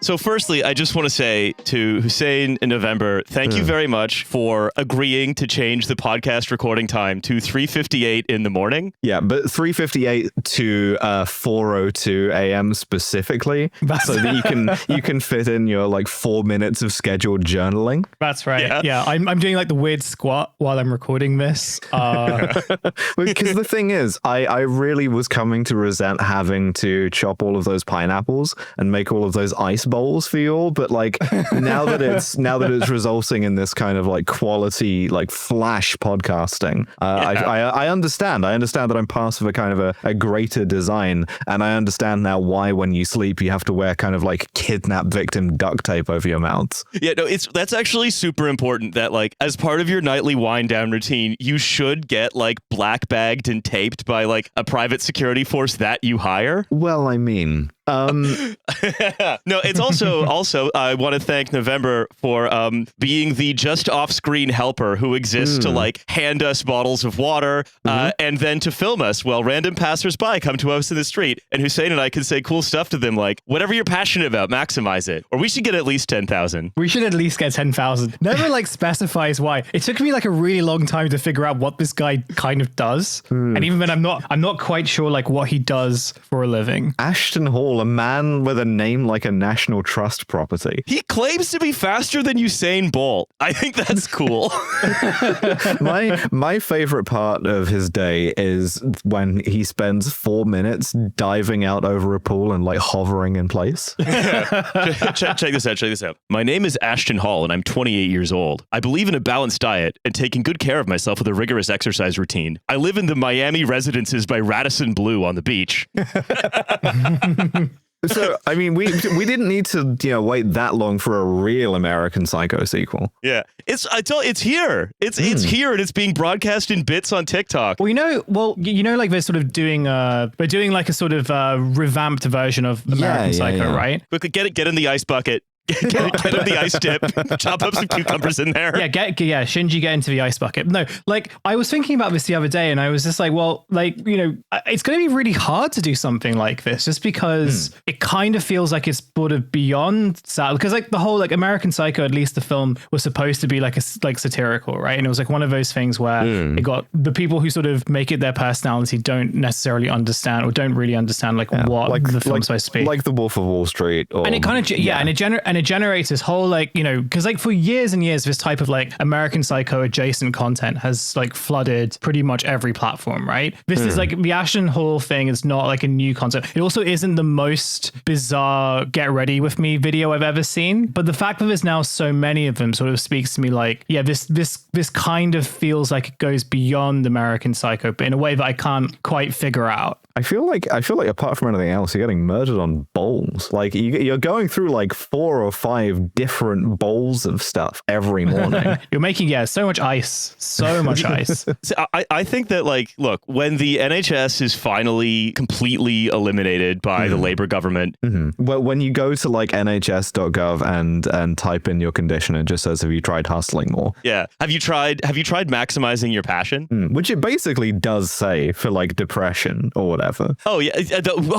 So firstly, I just want to say to Hussein in November, thank you very much for agreeing to change the podcast recording time to 3:58 in the morning. Yeah, but 3:58 to 4:02 a.m. specifically, so that you can fit in your like 4 minutes of scheduled journaling. That's right. Yeah, I'm doing like the weird squat while I'm recording this. Because the thing is, I really was coming to resent having to chop all of those pineapples and make all of those ice bowls for you all, but like now that it's resulting in this kind of like quality like flash podcasting, I understand that I'm part of a kind of a greater design, and I understand now why when you sleep you have to wear kind of like kidnap victim duct tape over your mouths. Yeah, no, that's actually super important that like as part of your nightly wind down routine you should get like black bagged and taped by like a private security force that you hire. Well, I mean, no, it's also I want to thank November for being the just off-screen helper who exists to like hand us bottles of water and then to film us while random passersby come to us in the street, and Hussein and I can say cool stuff to them like, whatever you're passionate about, maximize it, or we should get at least 10,000. We should at least get 10,000. Never like specifies why. It took me like a really long time to figure out what this guy kind of does, and even then I'm not quite sure like what he does for a living. Ashton Hall, a man with a name like a National Trust property. He claims to be faster than Usain Bolt. I think that's cool. My favorite part of his day is when he spends 4 minutes diving out over a pool and like hovering in place. Check this out. My name is Ashton Hall and I'm 28 years old. I believe in a balanced diet and taking good care of myself with a rigorous exercise routine. I live in the Miami Residences by Radisson Blu on the beach. So, I mean, we didn't need to, wait that long for a real American Psycho sequel. Yeah, it's here. It's here, and it's being broadcast in bits on TikTok. Well, like they're sort of doing like a sort of revamped version of American Psycho, right? Quickly, get in the ice bucket. Get him the ice dip, chop up some cucumbers in there. Shinji, get into the ice bucket. No, like I was thinking about this the other day and I was just like, well, like, it's going to be really hard to do something like this just because it kind of feels like it's sort of beyond sad, because like the whole like American Psycho, at least the film, was supposed to be like satirical, right? And it was like one of those things where it got the people who sort of make it their personality don't necessarily understand or don't really understand like what like, the film's supposed to be. Like The Wolf of Wall Street. And it kind of, and it generates this whole like, because like for years and years, this type of like American Psycho adjacent content has like flooded pretty much every platform, right? This is like the Ashton Hall thing is not like a new concept. It also isn't the most bizarre get ready with me video I've ever seen. But the fact that there's now so many of them sort of speaks to me like, yeah, this kind of feels like it goes beyond American Psycho, but in a way that I can't quite figure out. I feel like apart from anything else, you're getting murdered on bowls. Like you're going through like 4 or 5 different bowls of stuff every morning. You're making so much ice. So I think that like, look, when the NHS is finally completely eliminated by the Labour government. Well, when you go to like nhs.gov and type in your condition, it just says, have you tried hustling more? Yeah. Have you tried maximizing your passion? Which it basically does say for like depression or whatever. Oh yeah.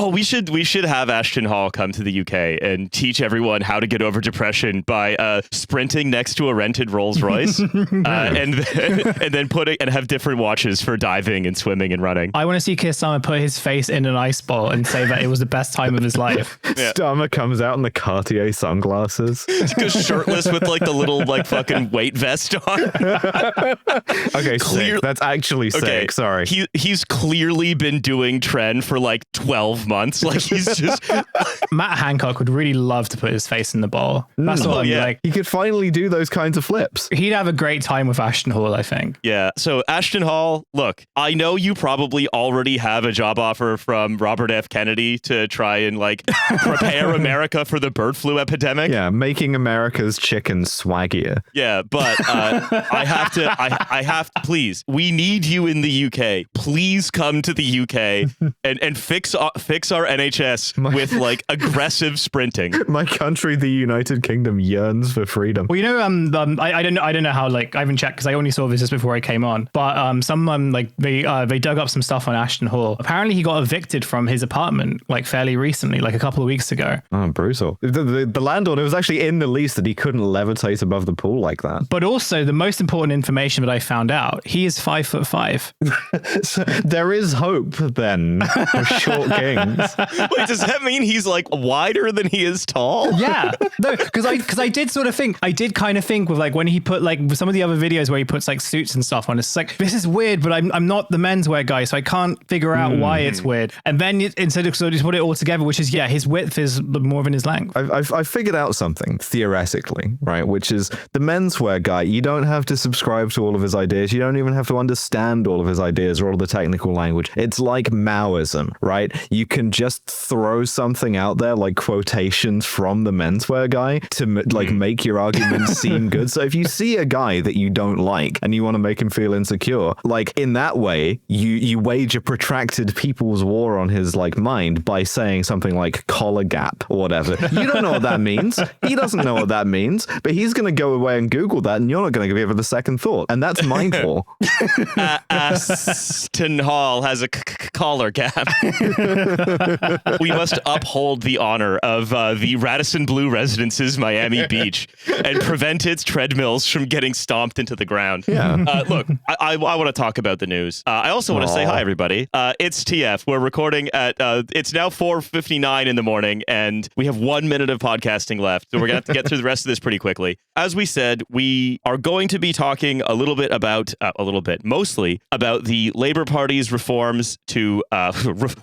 We should have Ashton Hall come to the UK and teach everyone how to get over depression by sprinting next to a rented Rolls Royce and then have different watches for diving and swimming and running. I want to see Keir Starmer put his face in an ice bowl and say that it was the best time of his life. Yeah. Starmer comes out in the Cartier sunglasses. He goes shirtless with like the little like fucking weight vest on. Okay, sick. That's actually sick. Sorry. He's clearly been doing trend for like 12 months. Like he's just Matt Hancock would really love to put his face in the bowl. That's what I'm like. He could finally do those kinds of flips. He'd have a great time with Ashton Hall, I think. Yeah. So Ashton Hall, look, I know you probably already have a job offer from Robert F. Kennedy to try and like prepare America for the bird flu epidemic. Yeah, making America's chicken swaggier. Yeah, but I have to, please, we need you in the UK. Please come to the UK and fix our NHS with like aggressive sprinting. My country, the United Kingdom, yearns for freedom. Well, you know, I don't know how, like, I haven't checked because I only saw this just before I came on. But someone like they dug up some stuff on Ashton Hall. Apparently, he got evicted from his apartment like fairly recently, like a couple of weeks ago. Oh, brutal. The landlord, it was actually in the lease that he couldn't levitate above the pool like that. But also, the most important information that I found out, he is 5'5". So there is hope then for short kings. Wait, does that mean he's like wider than he is tall? Yeah, no, because I did sort of think, I did kind of think with like when he put like some of the other videos where he puts like suits and stuff on, it's like, this is weird, but I'm not the menswear guy, so I can't figure out why it's weird. And then instead of sort of just put it all together, which is, yeah, his width is more than his length. I've figured out something theoretically, right? Which is the menswear guy, you don't have to subscribe to all of his ideas. You don't even have to understand all of his ideas or all of the technical language. It's like Maoism, right? You can just throw something out there like quotations from the menswear guy to like make your argument seem good. So if you see a guy that you don't like and you want to make him feel insecure, like in that way, you wage a protracted people's war on his like mind by saying something like collar gap or whatever. You don't know what that means. He doesn't know what that means, but he's going to go away and Google that, and you're not going to give it a second thought. And that's mindful. Ashton Hall has a collar gap. We must uphold the honor of the Radisson Blu Residences Miami Beach and prevent its treadmills from getting stomped into the ground. Yeah. Look, I want to talk about the news. I also want to say hi, everybody. It's TF. We're recording at, it's now 4:59 in the morning, and we have 1 minute of podcasting left. So we're going to have to get through the rest of this pretty quickly. As we said, we are going to be talking a little bit about, mostly about the Labour Party's reforms to,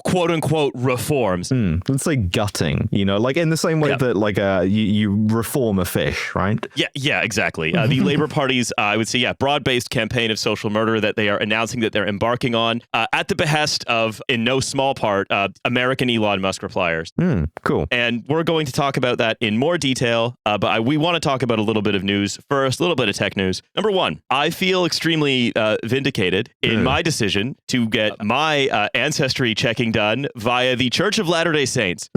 quote unquote, reforms. It's like gutting, you know, like in the same way that like you reform a fish, right? Yeah, exactly. The Labour Party's, I would say, broad-based campaign of social murder that they are announcing that they're embarking on at the behest of, in no small part, American Elon Musk repliers. Cool. And we're going to talk about that in more detail, but we want to talk about a little bit of news first, a little bit of tech news. Number one, I feel extremely vindicated in my decision to get my ancestry checking done via the Church of Latter-day Saints.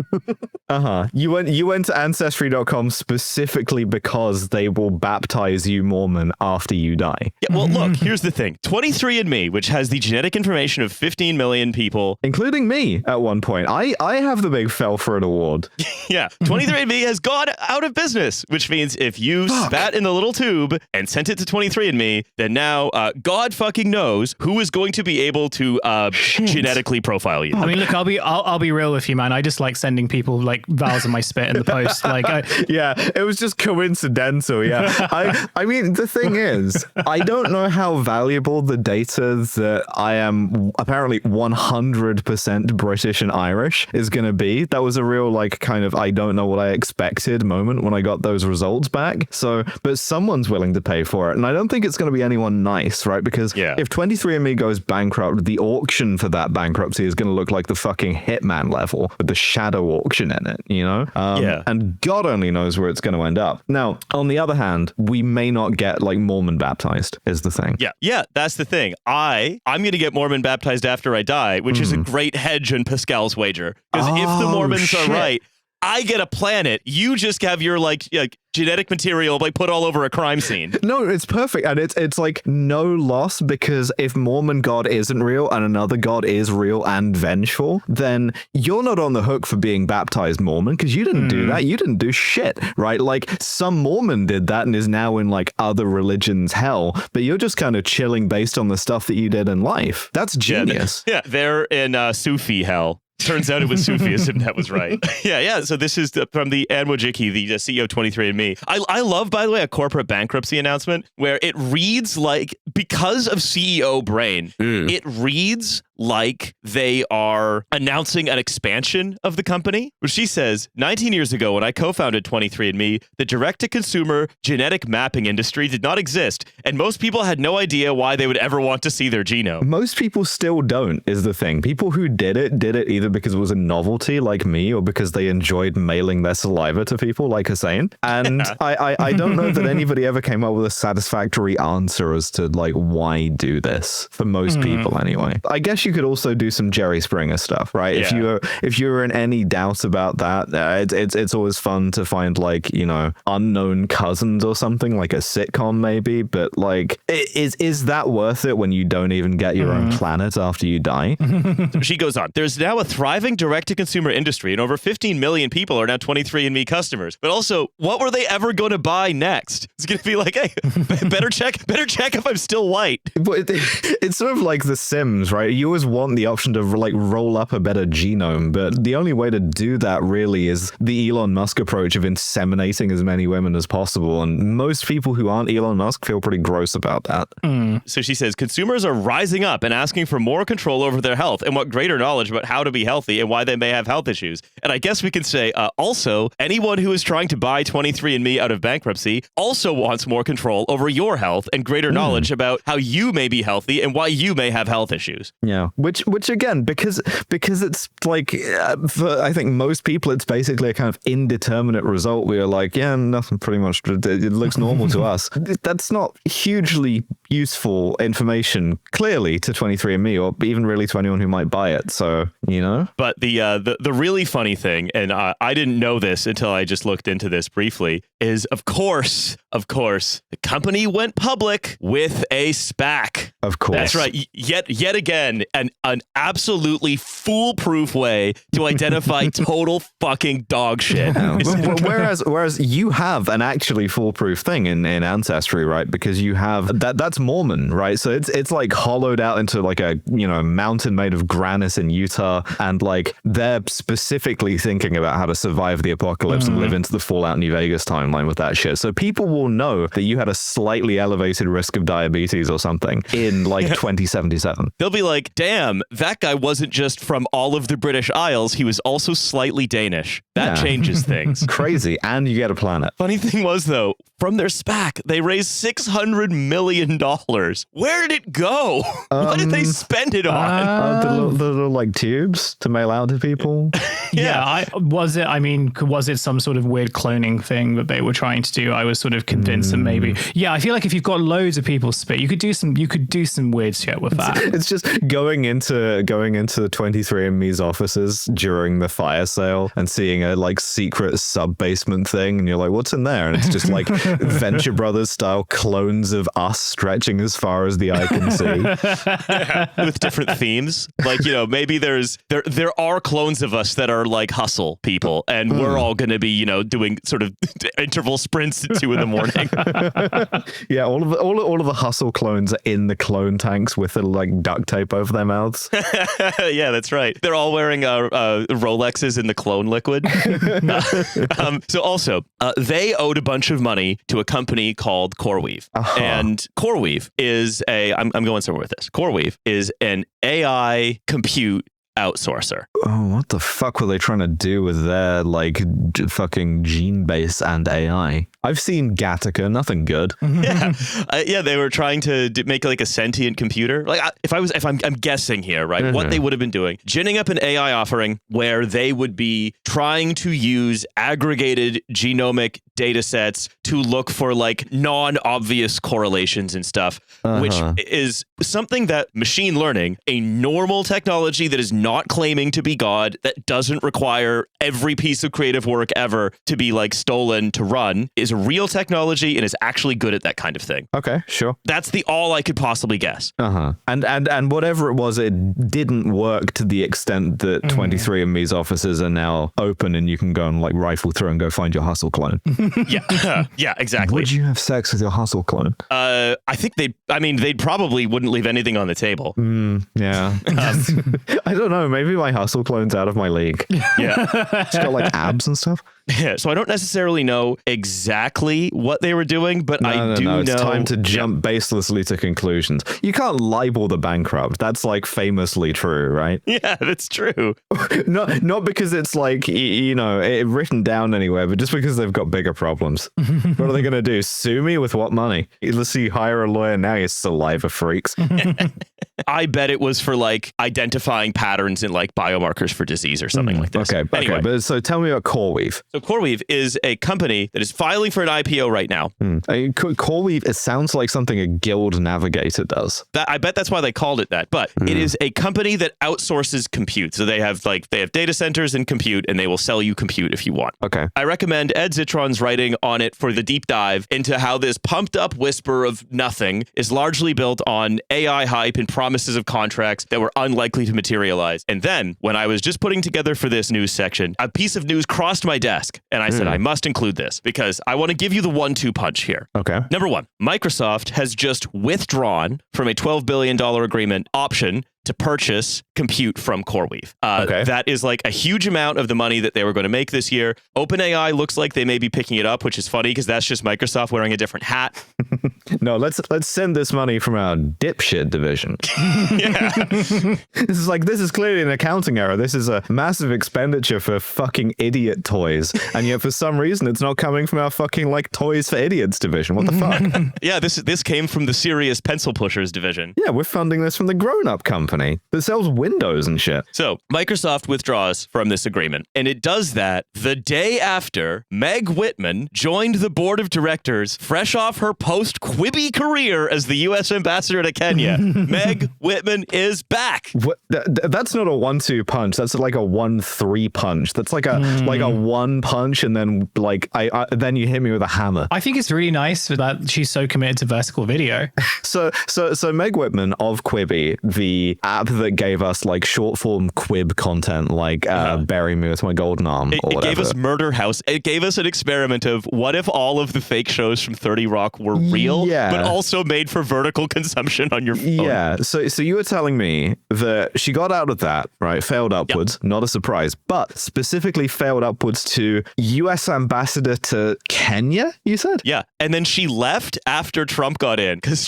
You went to Ancestry.com specifically because they will baptize you Mormon after you die. Yeah, well, look, here's the thing. 23andMe, which has the genetic information of 15 million people. Including me at one point. I have the big fell for it award. Yeah, 23andMe has gone out of business, which means if you spat in the little tube and sent it to 23andMe, then now God fucking knows who is going to be able to genetically profile you. I mean, look, I'll be real with you, man. I just like sending people like vials of my spit in the post. Like, yeah, it was just coincidental. Yeah, I mean, the thing is, I don't know how valuable the data that I am apparently 100% British and Irish is going to be. That was a real like kind of I don't know what I expected moment when I got those results back. So, but someone's willing to pay for it, and I don't think it's going to be anyone nice, right? Because if 23andMe goes bankrupt, the auction for that bankruptcy is going to look like the fucking Hitman level with the shadow auction in it, you know? And God only knows where it's going to end up. Now, on the other hand, we may not get like Mormon baptized is the thing. Yeah, that's the thing. I'm going to get Mormon baptized after I die, which is a great hedge on Pascal's wager. Because if the Mormons are right, I get a planet. You just have your like genetic material like put all over a crime scene. No, it's perfect. And it's like no loss, because if Mormon God isn't real and another God is real and vengeful, then you're not on the hook for being baptized Mormon because you didn't do that. You didn't do shit, right? Like some Mormon did that and is now in like other religions' hell, but you're just kind of chilling based on the stuff that you did in life. That's genius. Yeah, they're in Sufi hell. Turns out it was Sufism that was right. Yeah. So this is from the Anne Wojcicki, the CEO of 23andMe. I love, by the way, a corporate bankruptcy announcement where it reads like, because of CEO brain, it reads like they are announcing an expansion of the company. Where she says, 19 years ago when I co-founded 23andMe, the direct-to-consumer genetic mapping industry did not exist, and most people had no idea why they would ever want to see their genome. Most people still don't, is the thing. People who did it either because it was a novelty like me or because they enjoyed mailing their saliva to people like Hussein. And I don't know that anybody ever came up with a satisfactory answer as to like why do this for most people anyway. I guess guess you could also do some Jerry Springer stuff, right? Yeah. If you're in any doubt about that, it's always fun to find like, you know, unknown cousins or something, like a sitcom maybe. But like, is that worth it when you don't even get your own planet after you die? She goes on. There's now a thriving direct-to-consumer industry, and over 15 million people are now 23andMe customers. But also, what were they ever going to buy next? It's going to be like, hey, better check if I'm still white. But it's sort of like The Sims, right? You always want the option to like roll up a better genome, but the only way to do that really is the Elon Musk approach of inseminating as many women as possible. And most people who aren't Elon Musk feel pretty gross about that. So she says, consumers are rising up and asking for more control over their health and want greater knowledge about how to be healthy and why they may have health issues. And I guess we can say, also, anyone who is trying to buy 23andMe out of bankruptcy also wants more control over your health and greater knowledge about how you may be healthy and why you may have health issues. Yeah, which again, because it's like, for I think most people, it's basically a kind of indeterminate result. We're like, yeah, nothing, pretty much, it looks normal to us. That's not hugely useful information, clearly, to 23andMe or even really to anyone who might buy it. So, you know. But the really funny thing, and I didn't know this until I just looked into this briefly, is of course, the company went public with a SPAC. Of course. That's right. Yet again, an absolutely foolproof way to identify total fucking dog shit. Whereas you have an actually foolproof thing in Ancestry, right? Because you have that's Mormon, right? So it's like hollowed out into like a, you know, mountain made of granite in Utah, and like they're specifically thinking about how to survive the apocalypse and live into the Fallout New Vegas timeline with that shit. So people will know that you had a slightly elevated risk of diabetes or something in like 2077. They'll be like, damn, that guy wasn't just from all of the British Isles, he was also slightly Danish. That changes things. Crazy. And you get a planet. Funny thing was, though, from their SPAC, they raised $600 million. Where did it go? What did they spend it on? The little like tubes to mail out to people. Was it some sort of weird cloning thing that they were trying to do? I was sort of convinced that maybe. Yeah, I feel like if you've got loads of people spit, you could do some weird shit with that. It's just going into 23andMe's offices during the fire sale and seeing a like secret sub basement thing, and you're like, what's in there? And it's just like Venture Brothers style clones of us stretching as far as the eye can see. With different themes. Like, you know, maybe there are clones of us that are like hustle people, and we're all going to be, you know, doing sort of interval sprints at 2 a.m. Yeah, all of the hustle clones are in the clone tanks with the like duct tape over their mouths. Yeah, that's right. They're all wearing Rolexes in the clone liquid. So also, they owed a bunch of money to a company called Coreweave. And Coreweave is I'm going somewhere with this. Coreweave is an AI compute outsourcer. Oh, what the fuck were they trying to do with their like fucking gene base and AI? I've seen Gattaca, nothing good. Yeah, they were trying to make like a sentient computer. Like I'm guessing here, right? What they would have been doing, ginning up an AI offering where they would be trying to use aggregated genomic data sets to look for like non-obvious correlations and stuff, which is something that machine learning, a normal technology that is not claiming to be God, that doesn't require every piece of creative work ever to be like stolen to run, is a real technology and is actually good at that kind of thing. Okay, sure. That's the all I could possibly guess. And whatever it was, it didn't work to the extent that 23andMe's offices are now open and you can go and like rifle through and go find your hustle clone. Yeah, exactly. Would you have sex with your hustle clone? I think they probably wouldn't leave anything on the table. Yeah. I don't know. Maybe my hustle clone's out of my league. Yeah. It's got like abs and stuff. Yeah, so I don't necessarily know exactly what they were doing, but I do know. It's time to jump baselessly to conclusions. You can't libel the bankrupt. That's like famously true, right? Yeah, that's true. Not because it's like, you know, written down anywhere, but just because they've got bigger problems. What are they going to do? Sue me with what money? Let's see, hire a lawyer now, you saliva freaks. I bet it was for like identifying patterns in like biomarkers for disease or something like this. Okay, but so tell me about Coreweave. So Coreweave is a company that is filing for an IPO right now. Coreweave, it sounds like something a guild navigator does. I bet that's why they called it that. But it is a company that outsources compute. So they have data centers and compute, and they will sell you compute if you want. Okay. I recommend Ed Zitron's writing on it for the deep dive into how this pumped up whisper of nothing is largely built on AI hype and promises of contracts that were unlikely to materialize. And then when I was just putting together for this news section, a piece of news crossed my desk, and I said, I must include this because I want to give you the 1-2 punch here. Okay. Number one, Microsoft has just withdrawn from a $12 billion agreement option to purchase compute from Coreweave. That is like a huge amount of the money that they were going to make this year. OpenAI looks like they may be picking it up, which is funny because that's just Microsoft wearing a different hat. No, let's send this money from our dipshit division. This is clearly an accounting error. This is a massive expenditure for fucking idiot toys, and yet for some reason it's not coming from our fucking like toys for idiots division. What the fuck? Yeah, this came from the serious pencil pushers division. Yeah, we're funding this from the grown-up company that sells Windows and shit. So Microsoft withdraws from this agreement, and it does that the day after Meg Whitman joined the board of directors, fresh off her post-Quibi career as the U.S. ambassador to Kenya. Meg Whitman is back. What? That's not a 1-2 punch. That's like a 1-3 punch. That's like a 1 punch, and then then you hit me with a hammer. I think it's really nice that she's so committed to vertical video. So Meg Whitman of Quibi, the app that gave us like short form Quib content, like Bury Me With My Golden Arm, or whatever. It gave us Murder House. It gave us an experiment of what if all of the fake shows from 30 Rock were real, but also made for vertical consumption on your phone. Yeah. So you were telling me that she got out of that, right? Failed upwards, not a surprise, but specifically failed upwards to US ambassador to Kenya, you said? Yeah. And then she left after Trump got in because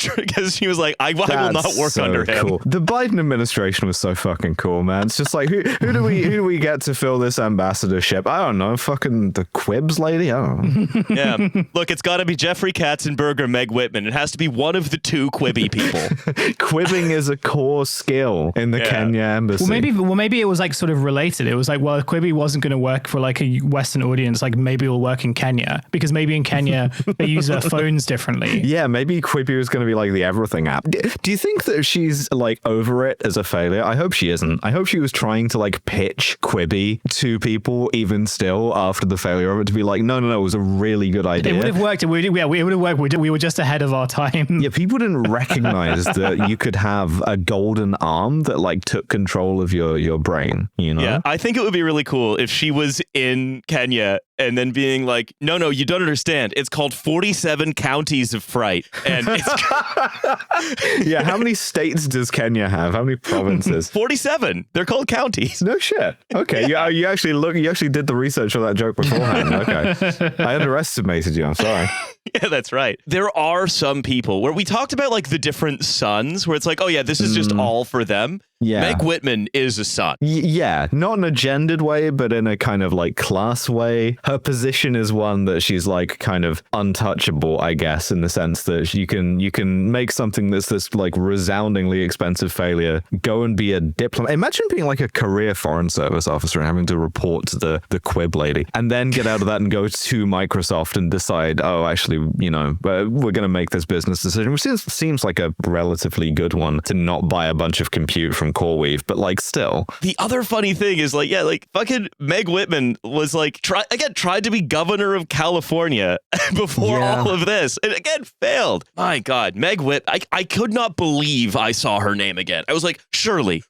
she was like, I will not work under him. Cool. The Biden administration was so fucking cool, man. It's just like, who do we get to fill this ambassadorship? I don't know. Fucking the Quibs lady? I don't know. Yeah. Look, it's got to be Jeffrey Katzenberg, Meg Whitman. It has to be one of the two Quibi people. Quibbing is a core skill in the Kenya embassy. Well, maybe it was like sort of related. It was like, well, if Quibi wasn't going to work for like a Western audience, like maybe it'll work in Kenya because maybe in Kenya they use their phones differently. Yeah, maybe Quibi was going to be like the everything app. Do you think that she's like over it as a failure? I hope she isn't. I hope she was trying to like pitch Quibi to people even still after the failure of it to be like, no, it was a really good idea. It would have worked. It would have worked. We were just ahead of our time. Yeah, people didn't recognize that you could have a golden arm that like took control of your brain, you know? Yeah, I think it would be really cool if she was in Kenya and then being like, no, you don't understand. It's called 47 Counties of Fright. And it's yeah, how many states does Kenya have? How many provinces? 47. They're called counties. No shit. Okay, you actually did the research on that joke beforehand. Okay. I underestimated you. I'm sorry. Yeah, that's right. There are some people where we talked about like the different sons where it's like, oh yeah, this is just all for them. Yeah. Meg Whitman is a son. Yeah, not in a gendered way, but in a kind of like class way. Her position is one that she's like kind of untouchable, I guess, in the sense that you can make something that's this like resoundingly expensive failure, go and be a diplomat. Imagine being like a career foreign service officer and having to report to the Quib lady, and then get out of that and go to Microsoft and decide, oh, actually, we're going to make this business decision, which seems like a relatively good one to not buy a bunch of compute from Coreweave, but like still. The other funny thing is like, yeah, like fucking Meg Whitman was like tried to be governor of California before all of this, and again failed. My God, Meg Whitman, I could not believe I saw her name again. I was like, surely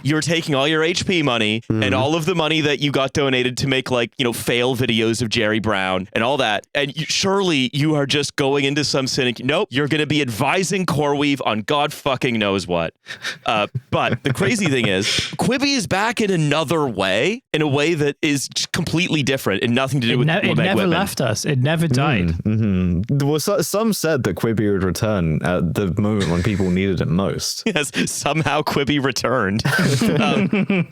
you're taking all your HP money and all of the money that you got donated to make like fail videos of Jerry Brown and all that, and surely you are just going into some cynic. Nope, you're going to be advising Coreweave on God fucking knows what. But the crazy thing is, Quibi is back in another way, in a way that is completely different and nothing to do with Meg Whitman. It never left us. It never died. Well, some said that Quibi would return at the moment when people needed it most. Yes, somehow Quibi returned.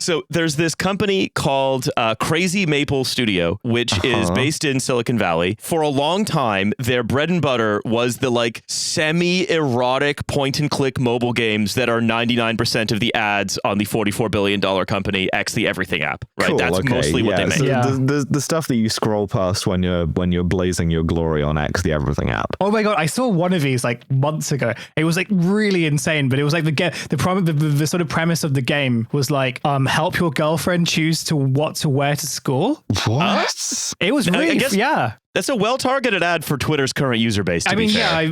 So there's this company called Crazy Maple Studio, which is based in Silicon Valley. For a long time, time, their bread and butter was the like semi-erotic point-and-click mobile games that are 99% of the ads on the $44 billion company X the Everything app. Right, Cool, that's okay, mostly what they make. So Yeah. the stuff that you scroll past when you're blazing your glory on X the Everything app. Oh my god, I saw one of these like months ago. It was like really insane, but it was like the sort of premise of the game was like help your girlfriend choose to what to wear to school. What? It was really guess- yeah. That's a well-targeted ad for Twitter's current user base, to I be mean, fair. I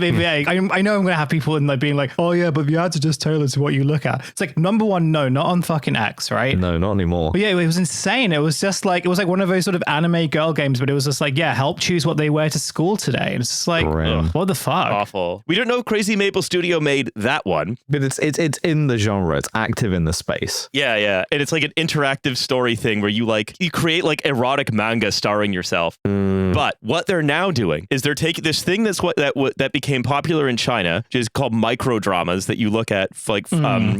know I'm gonna have people in like being like, oh yeah, but the ads are just tailored to what you look at. It's like, number one, no, not on fucking X, right? No, not anymore. But yeah, it was insane. It was just like, it was like one of those sort of anime girl games, but it was just like, yeah, help choose what they wear to school today. And it's just like, Grim. what the fuck? Awful. We don't know if Crazy Maple Studio made that one. But it's in the genre. It's active in the space. Yeah. And it's like an interactive story thing where you create like erotic manga starring yourself. But what they're now doing is they're taking this thing that became popular in China, which is called micro dramas that you look at like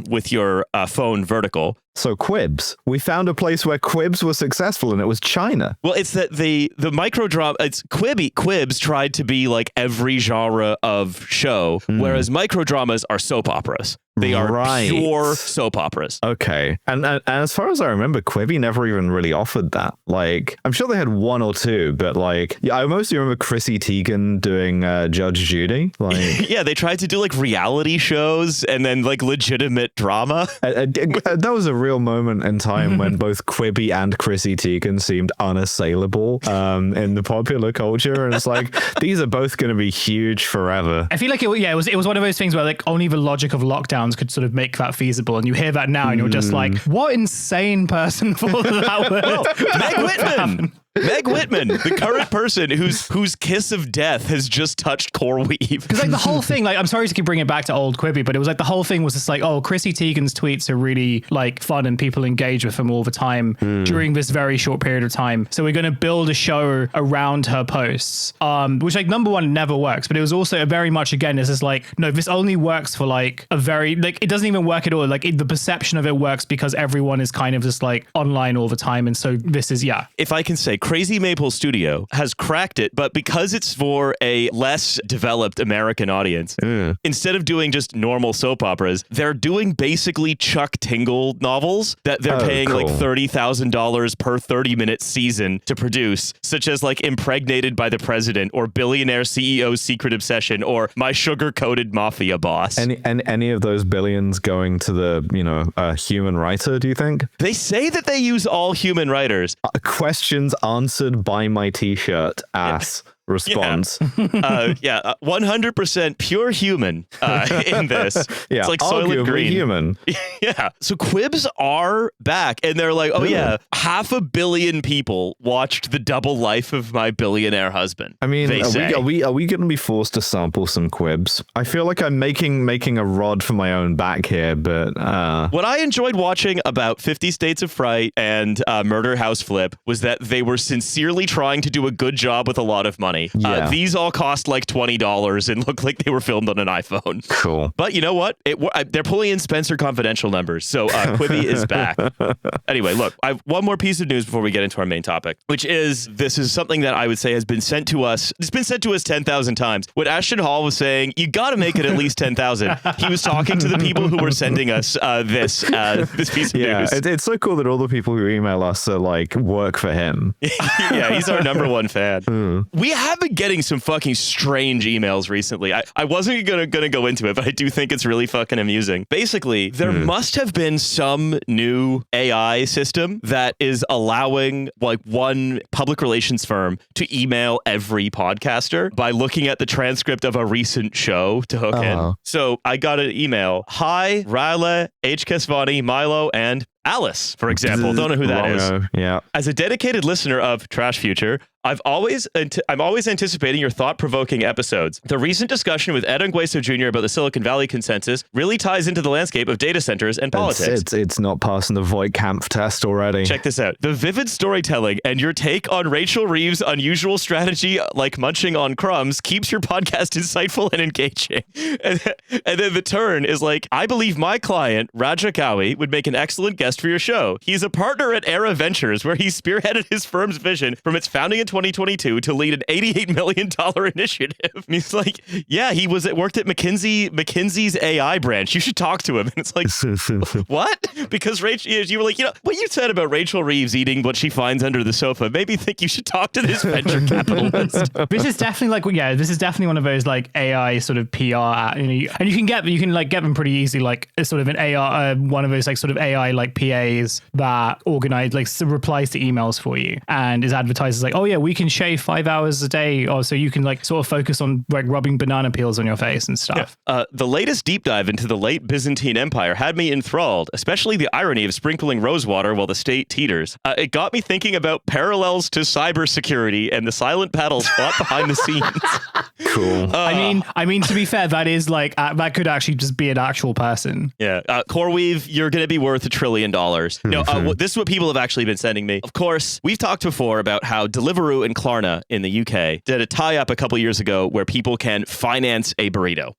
with your phone vertical. So Quibs. We found a place where Quibs were successful, and it was China. Well, it's that the micro drama, it's Quibs tried to be like every genre of show, whereas micro dramas are soap operas. They are Right. pure soap operas. Okay. And as far as I remember, Quibi never even really offered that. Like, I'm sure they had one or two, but like, yeah, I mostly remember Chrissy Teigen doing Judge Judy. Like, Yeah, they tried to do like reality shows and then like legitimate drama. that was a real moment in time when both Quibi and Chrissy Teigen seemed unassailable in the popular culture. And it's like, these are both going to be huge forever. I feel like it was one of those things where like only the logic of lockdowns could sort of make that feasible, and you hear that now and you're just like, what insane person thought that would Meg Whitman. Meg Whitman, the current person whose kiss of death has just touched Coreweave. Because like the whole thing, like I'm sorry to keep bringing it back to old Quibi, but it was like the whole thing was just like, oh, Chrissy Teigen's tweets are really like fun and people engage with them all the time during this very short period of time. So we're going to build a show around her posts, which like number one never works, but it was also very much again is just like, no, this only works for like a very like it doesn't even work at all. Like the perception of it works because everyone is kind of just like online all the time, and so this is If I can say, Crazy Maple Studio has cracked it, but because it's for a less developed American audience, instead of doing just normal soap operas, they're doing basically Chuck Tingle novels that they're paying like $30,000 per 30-minute season to produce, such as like Impregnated by the President or Billionaire CEO's Secret Obsession or My Sugar-Coated Mafia Boss. Any of those billions going to the human writer, do you think? They say that they use all human writers. Questions answered by my t-shirt ass response. 100% pure human in this. Yeah, it's like Soylent arguably Green. human. Yeah. So Quibs are back, and they're like, oh yeah, 500 million people watched The Double Life of My Billionaire Husband. I mean, they say. are we going to be forced to sample some Quibs? I feel like I'm making a rod for my own back here, but What I enjoyed watching about 50 States of Fright and Murder House Flip was that they were sincerely trying to do a good job with a lot of money. Yeah. These all cost like $20 and look like they were filmed on an iPhone. cool. But you know what? They're pulling in Spencer Confidential numbers, so Quibi is back. Anyway, look, I have one more piece of news before we get into our main topic, which is this is something that I would say has been sent to us. It's been sent to us 10,000 times. What Ashton Hall was saying, you got to make it at least 10,000. He was talking to the people who were sending us this piece of news. It's so cool that all the people who email us are like work for him. Yeah, he's our number one fan. We have been getting some fucking strange emails recently. I wasn't gonna go into it, but I do think it's really fucking amusing. Basically, there must have been some new AI system that is allowing like one public relations firm to email every podcaster by looking at the transcript of a recent show to hook in. So I got an email. Hi, Riley, H. Kesvani, Milo, and Alice, for example. Don't know who that is. Yeah. As a dedicated listener of Trash Future, I'm always anticipating your thought-provoking episodes. The recent discussion with Ed Ngueso Jr. about the Silicon Valley consensus really ties into the landscape of data centers and politics. It's not passing the Voight-Kampf test already. Check this out. The vivid storytelling and your take on Rachel Reeves' unusual strategy, like munching on crumbs, keeps your podcast insightful and engaging. And then the turn is like, I believe my client, Raja Kawi, would make an excellent guest for your show. He's a partner at Era Ventures, where he spearheaded his firm's vision from its founding in in 2022 to lead an $88 million initiative. And he's like, yeah, he worked at McKinsey's AI branch. You should talk to him. And it's like, what? Because Rachel, you were like, what you said about Rachel Reeves eating what she finds under the sofa made me think you should talk to this venture capitalist. This is definitely this is definitely one of those like AI sort of PR, and you can get them pretty easily, like sort of an AI, one of those like sort of AI like PAs that organize like replies to emails for you and is advertised as like, oh yeah, we can shave 5 hours a day, or so you can like sort of focus on like rubbing banana peels on your face and stuff. Yeah. The latest deep dive into the late Byzantine Empire had me enthralled, especially the irony of sprinkling rosewater while the state teeters. It got me thinking about parallels to cybersecurity and the silent battles fought behind the scenes. Cool. I mean, to be fair, that is like that could actually just be an actual person. Yeah. Coreweave, you're going to be worth $1 trillion. No, this is what people have actually been sending me. Of course, we've talked before about how Deliveroo and Klarna in the UK did a tie-up a couple years ago where people can finance a burrito.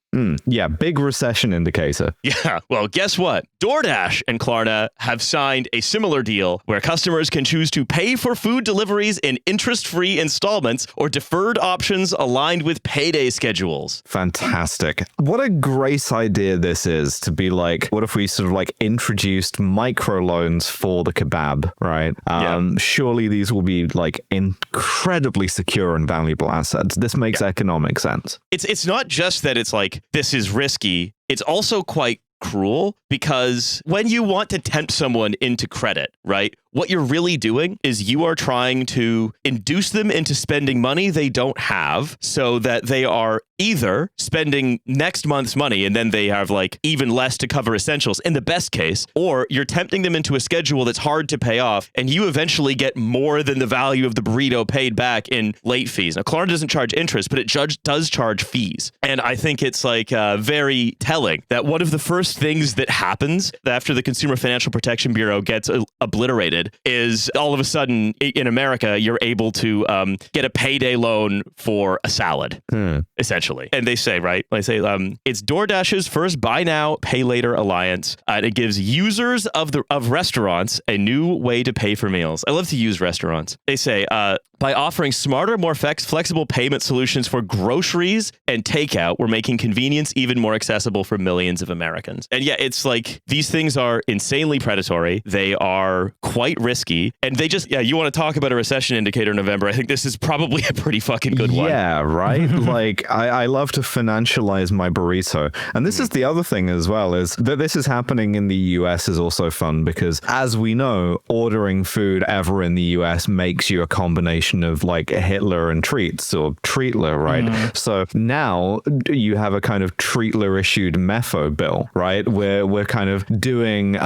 Yeah, big recession indicator. Yeah, well, guess what? DoorDash and Klarna have signed a similar deal where customers can choose to pay for food deliveries in interest-free installments or deferred options aligned with payday schedules. Fantastic. What a great idea this is to be like, what if we sort of like introduced microloans for the kebab, right? Surely these will be like incredibly secure and valuable assets. This makes economic sense. It's not just that it's like, this is risky. It's also quite cruel because when you want to tempt someone into credit, right? What you're really doing is you are trying to induce them into spending money they don't have so that they are either spending next month's money and then they have like even less to cover essentials in the best case, or you're tempting them into a schedule that's hard to pay off and you eventually get more than the value of the burrito paid back in late fees. Now, Klarna doesn't charge interest, but it does charge fees. And I think it's like very telling that one of the first things that happens after the Consumer Financial Protection Bureau gets obliterated is all of a sudden in America, you're able to get a payday loan for a salad, essentially. And they say, right? They say it's DoorDash's first buy now, pay later alliance. And it gives users of restaurants a new way to pay for meals. I love to use restaurants. They say, by offering smarter, more flexible payment solutions for groceries and takeout, we're making convenience even more accessible for millions of Americans. And yeah, it's like these things are insanely predatory. They are quite risky. And they just, you want to talk about a recession indicator in November. I think this is probably a pretty fucking good one. Yeah, right? Like, I love to financialize my burrito. And this is the other thing as well, is that this is happening in the US is also fun because, as we know, ordering food ever in the US makes you a combination of like a Hitler and treats or treatler, right? So now you have a kind of treatler issued MEFO bill, right? Where we're kind of doing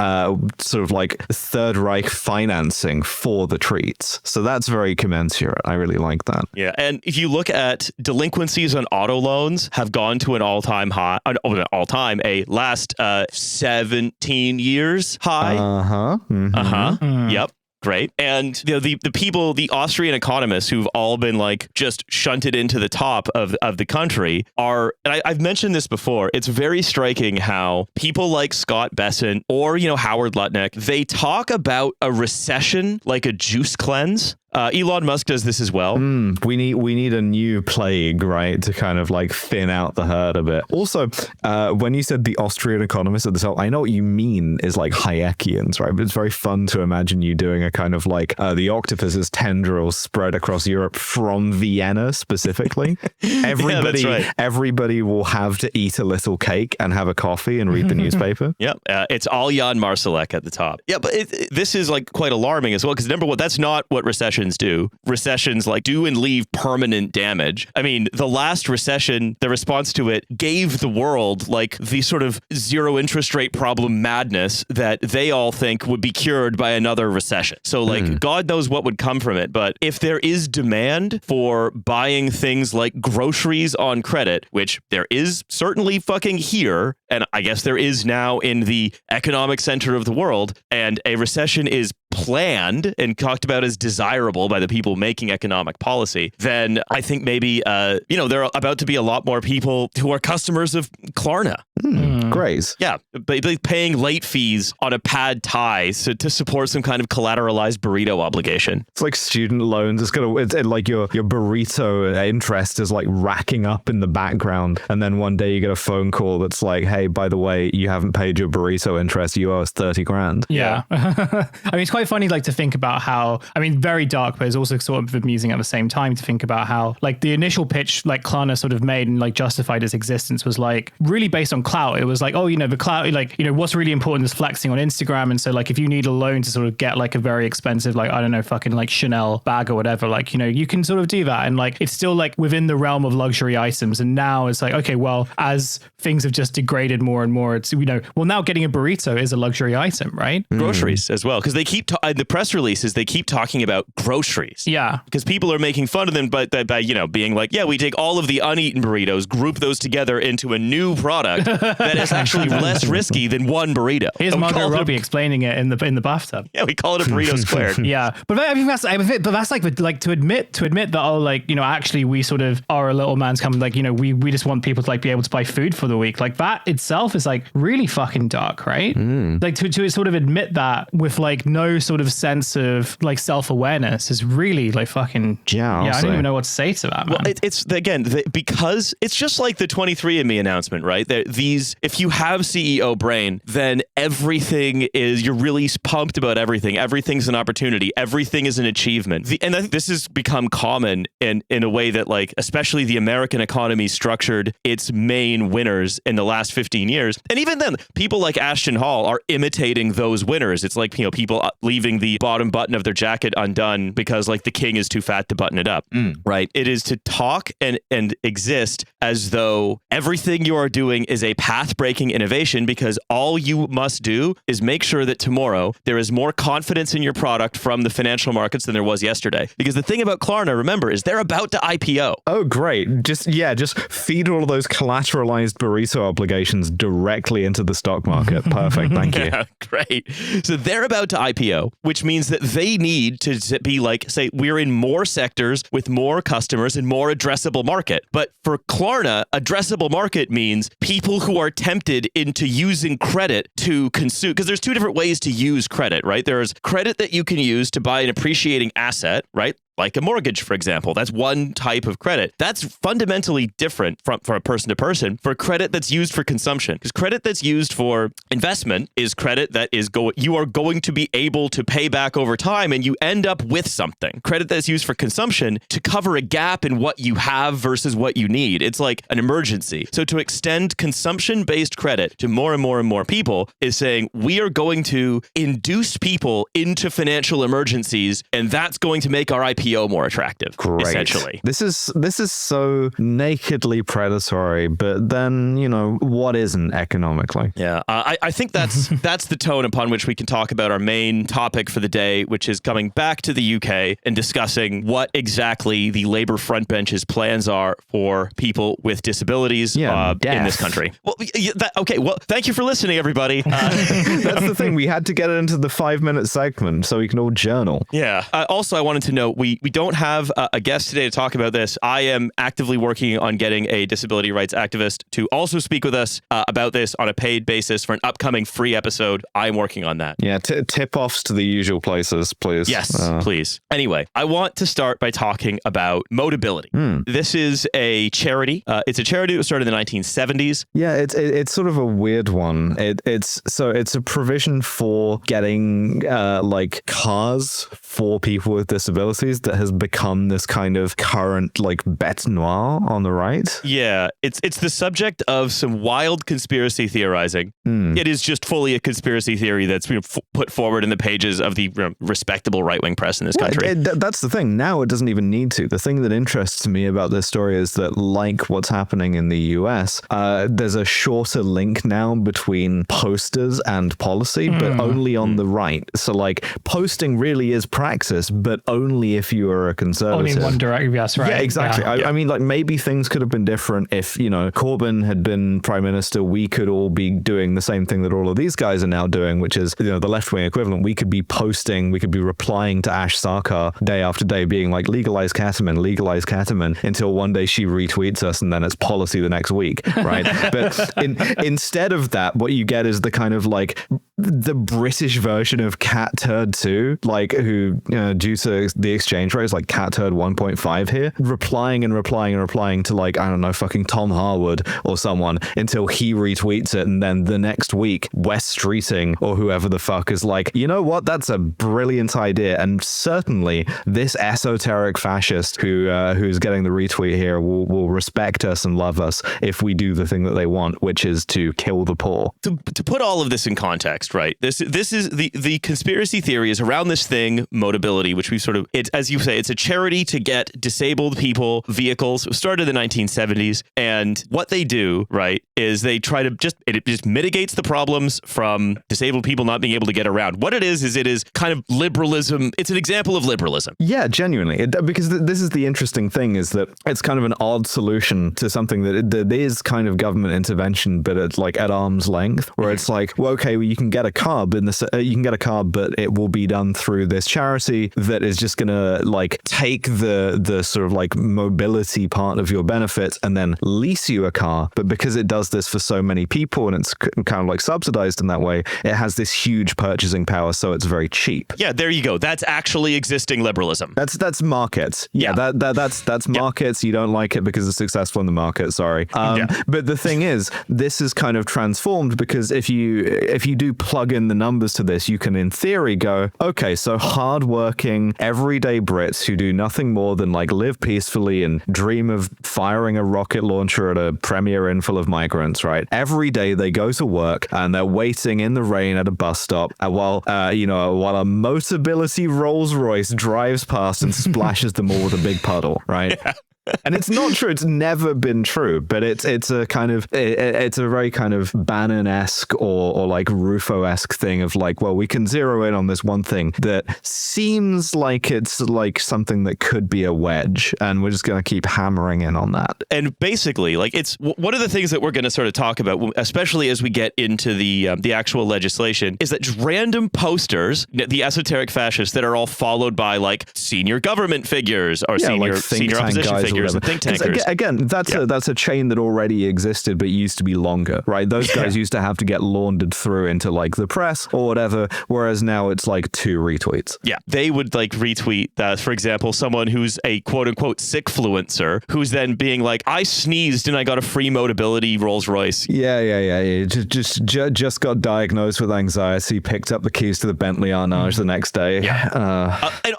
sort of like Third Reich financing for the treats. So that's very commensurate. I really like that. Yeah. And if you look at delinquencies on auto loans have gone to an all-time high, a last 17 years high. Yep. Great. And the people, the Austrian economists who've all been like just shunted into the top of the country are, and I've mentioned this before, it's very striking how people like Scott Bessent or, Howard Lutnick, they talk about a recession like a juice cleanse. Elon Musk does this as well. We need a new plague, right, to kind of like thin out the herd a bit. Also, when you said the Austrian economists at the top, I know what you mean is like Hayekians, right? But it's very fun to imagine you doing a kind of like the octopus's tendrils spread across Europe from Vienna specifically. Everybody will have to eat a little cake and have a coffee and read the newspaper. Yep. It's all Jan Marsalek at the top. Yeah, but this is like quite alarming as well, because number one, that's not what recessions do. Recessions like do and leave permanent damage. I mean, the last recession, the response to it gave the world like the sort of zero interest rate problem madness that they all think would be cured by another recession. So like God knows what would come from it. But if there is demand for buying things like groceries on credit, which there is certainly fucking here and I guess there is now in the economic center of the world, and a recession is planned and talked about as desirable by the people making economic policy, then I think maybe, there are about to be a lot more people who are customers of Klarna. Great. Yeah, paying late fees on a pad thai to support some kind of collateralized burrito obligation. It's like student loans. It's like your burrito interest is like racking up in the background. And then one day you get a phone call that's like, hey, by the way, you haven't paid your burrito interest. You owe us 30 grand. Yeah. I mean, it's quite funny like to think about how, I mean, very dark, but it's also sort of amusing at the same time to think about how like the initial pitch like Klarna sort of made and like justified its existence was like really based on clout. It was like, oh, the clout, like, what's really important is flexing on Instagram. And so like if you need a loan to sort of get like a very expensive, like, I don't know, fucking like Chanel bag or whatever, like, you can sort of do that. And like, it's still like within the realm of luxury items. And now it's like, okay, well, as things have just degraded more and more, it's, well, now getting a burrito is a luxury item, right? Groceries as well. Because they keep, the press releases, they keep talking about groceries. Yeah. Because people are making fun of them by being like, yeah, we take all of the uneaten burritos, group those together into a new product that is actually less risky than one burrito. Here's Margot Robbie explaining it in the bathtub. Yeah, we call it a burrito squared. Yeah, but I mean that's like to admit that, oh, like, actually we sort of are a little man's come, like, we just want people to like be able to buy food for the week. Like that itself is like really fucking dark, right? Like to sort of admit that with like no sort of sense of like self-awareness is really like fucking I don't even know what to say to that, man. Well, it's again because it's just like the 23andMe announcement, right? If you have CEO brain, then everything you're really pumped about everything. Everything's an opportunity. Everything is an achievement. And I think this has become common in a way that, like, especially the American economy structured its main winners in the last 15 years. And even then, people like Ashton Hall are imitating those winners. It's like, people leaving the bottom button of their jacket undone because like the king is too fat to button it up, right? It is to talk and exist as though everything you are doing is a path-breaking innovation, because all you must do is make sure that tomorrow there is more confidence in your product from the financial markets than there was yesterday. Because the thing about Klarna, remember, is they're about to IPO. Oh, great. Just feed all of those collateralized burrito obligations directly into the stock market. Perfect. Thank you. Yeah, great. So they're about to IPO, which means that they need to be like, say, we're in more sectors with more customers and more addressable market. But for Klarna, addressable market means people who are tempted into using credit to consume, because there's two different ways to use credit, right? There's credit that you can use to buy an appreciating asset, right? Like a mortgage, for example. That's one type of credit. That's fundamentally different from a person to person for credit that's used for consumption. Because credit that's used for investment is credit that you are going to be able to pay back over time, and you end up with something. Credit that's used for consumption to cover a gap in what you have versus what you need. It's like an emergency. So to extend consumption-based credit to more and more and more people is saying we are going to induce people into financial emergencies, and that's going to make our IPO more attractive. Great. Essentially. This is so nakedly predatory, but then, what isn't economically? Yeah, I think that's the tone upon which we can talk about our main topic for the day, which is coming back to the UK and discussing what exactly the Labour frontbench's plans are for people with disabilities in this country. Well, well, thank you for listening, everybody. That's the thing. We had to get it into the 5-minute segment so we can all journal. Yeah. Also, I wanted to note, we don't have a guest today to talk about this. I am actively working on getting a disability rights activist to also speak with us about this on a paid basis for an upcoming free episode. I'm working on that. Yeah, tip-offs to the usual places, please. Yes, please. Anyway, I want to start by talking about Motability. This is a charity. It's a charity that was started in the 1970s. Yeah, it's sort of a weird one. It's a provision for getting like cars for people with disabilities that has become this kind of current like bête noire on the right. Yeah, it's the subject of some wild conspiracy theorizing. It is just fully a conspiracy theory that's put forward in the pages of the respectable right-wing press in this country. That's the thing. Now it doesn't even need to. The thing that interests me about this story is that, like what's happening in the US, there's a shorter link now between posters and policy, but only on the right. So like posting really is praxis, but only if you were a conservative. Only in one direction, yes, right. Yeah, exactly. I mean, like, maybe things could have been different if, you know, Corbyn had been prime minister. We could all be doing the same thing that all of these guys are now doing, which is, you know, the left-wing equivalent. We could be replying to Ash Sarkar day after day, being like, legalize ketamine, until one day she retweets us and then it's policy the next week, right? But instead of that, what you get is the kind of like the British version of Cat Turd 2, like, who, you know, due to the exchange rate is like Cat Turd 1.5 here, replying to, like, I don't know, fucking Tom Harwood or someone until he retweets it, and then the next week West Streeting or whoever the fuck is like, you know what, that's a brilliant idea, and certainly this esoteric fascist who's getting the retweet here will respect us and love us if we do the thing that they want, which is to kill the poor. To put all of this in context, right? This is the conspiracy theory is around this thing, Motability, which we sort of, it's, as you say, it's a charity to get disabled people vehicles. It started in the 1970s, and what they do, right, is they try to it just mitigates the problems from disabled people not being able to get around. What it is kind of liberalism. It's an example of liberalism. Yeah, genuinely, because this is the interesting thing, is that it's kind of an odd solution to something that is kind of government intervention, but it's like at arm's length, where it's like, well, okay, well, you can get a car, but it will be done through this charity that is just gonna like take the sort of like mobility part of your benefits and then lease you a car. But because it does this for so many people and it's kind of like subsidized in that way, it has this huge purchasing power, so it's very cheap. Yeah, there you go. That's actually existing liberalism. That's markets. Yeah, that's markets. You don't like it because it's successful in the market. Sorry. But the thing is, this is kind of transformed, because if you do plug in the numbers to this, you can in theory go, okay, so hardworking everyday Brits who do nothing more than like live peacefully and dream of firing a rocket launcher at a Premier Inn full of migrants, right? Every day they go to work and they're waiting in the rain at a bus stop while a Motability Rolls Royce drives past and splashes them all with a big puddle, right? Yeah. And it's not true. It's never been true, but it's a kind of it's a very kind of Bannon-esque or like Rufo-esque thing of like, well, we can zero in on this one thing that seems like it's like something that could be a wedge, and we're just going to keep hammering in on that. And basically, like, it's one of the things that we're going to sort of talk about, especially as we get into the actual legislation, is that just random posters, the esoteric fascists that are all followed by like senior government figures or senior opposition figures. And think tankers. Again, that's a chain that already existed but used to be longer, right? Those guys used to have to get laundered through into like the press or whatever, whereas now it's like 2 retweets. Yeah, they would like retweet that, for example, someone who's a quote unquote sickfluencer who's then being like, I sneezed and I got a free Motability Rolls Royce. Yeah. Just got diagnosed with anxiety, picked up the keys to the Bentley Arnage the next day. Yeah. And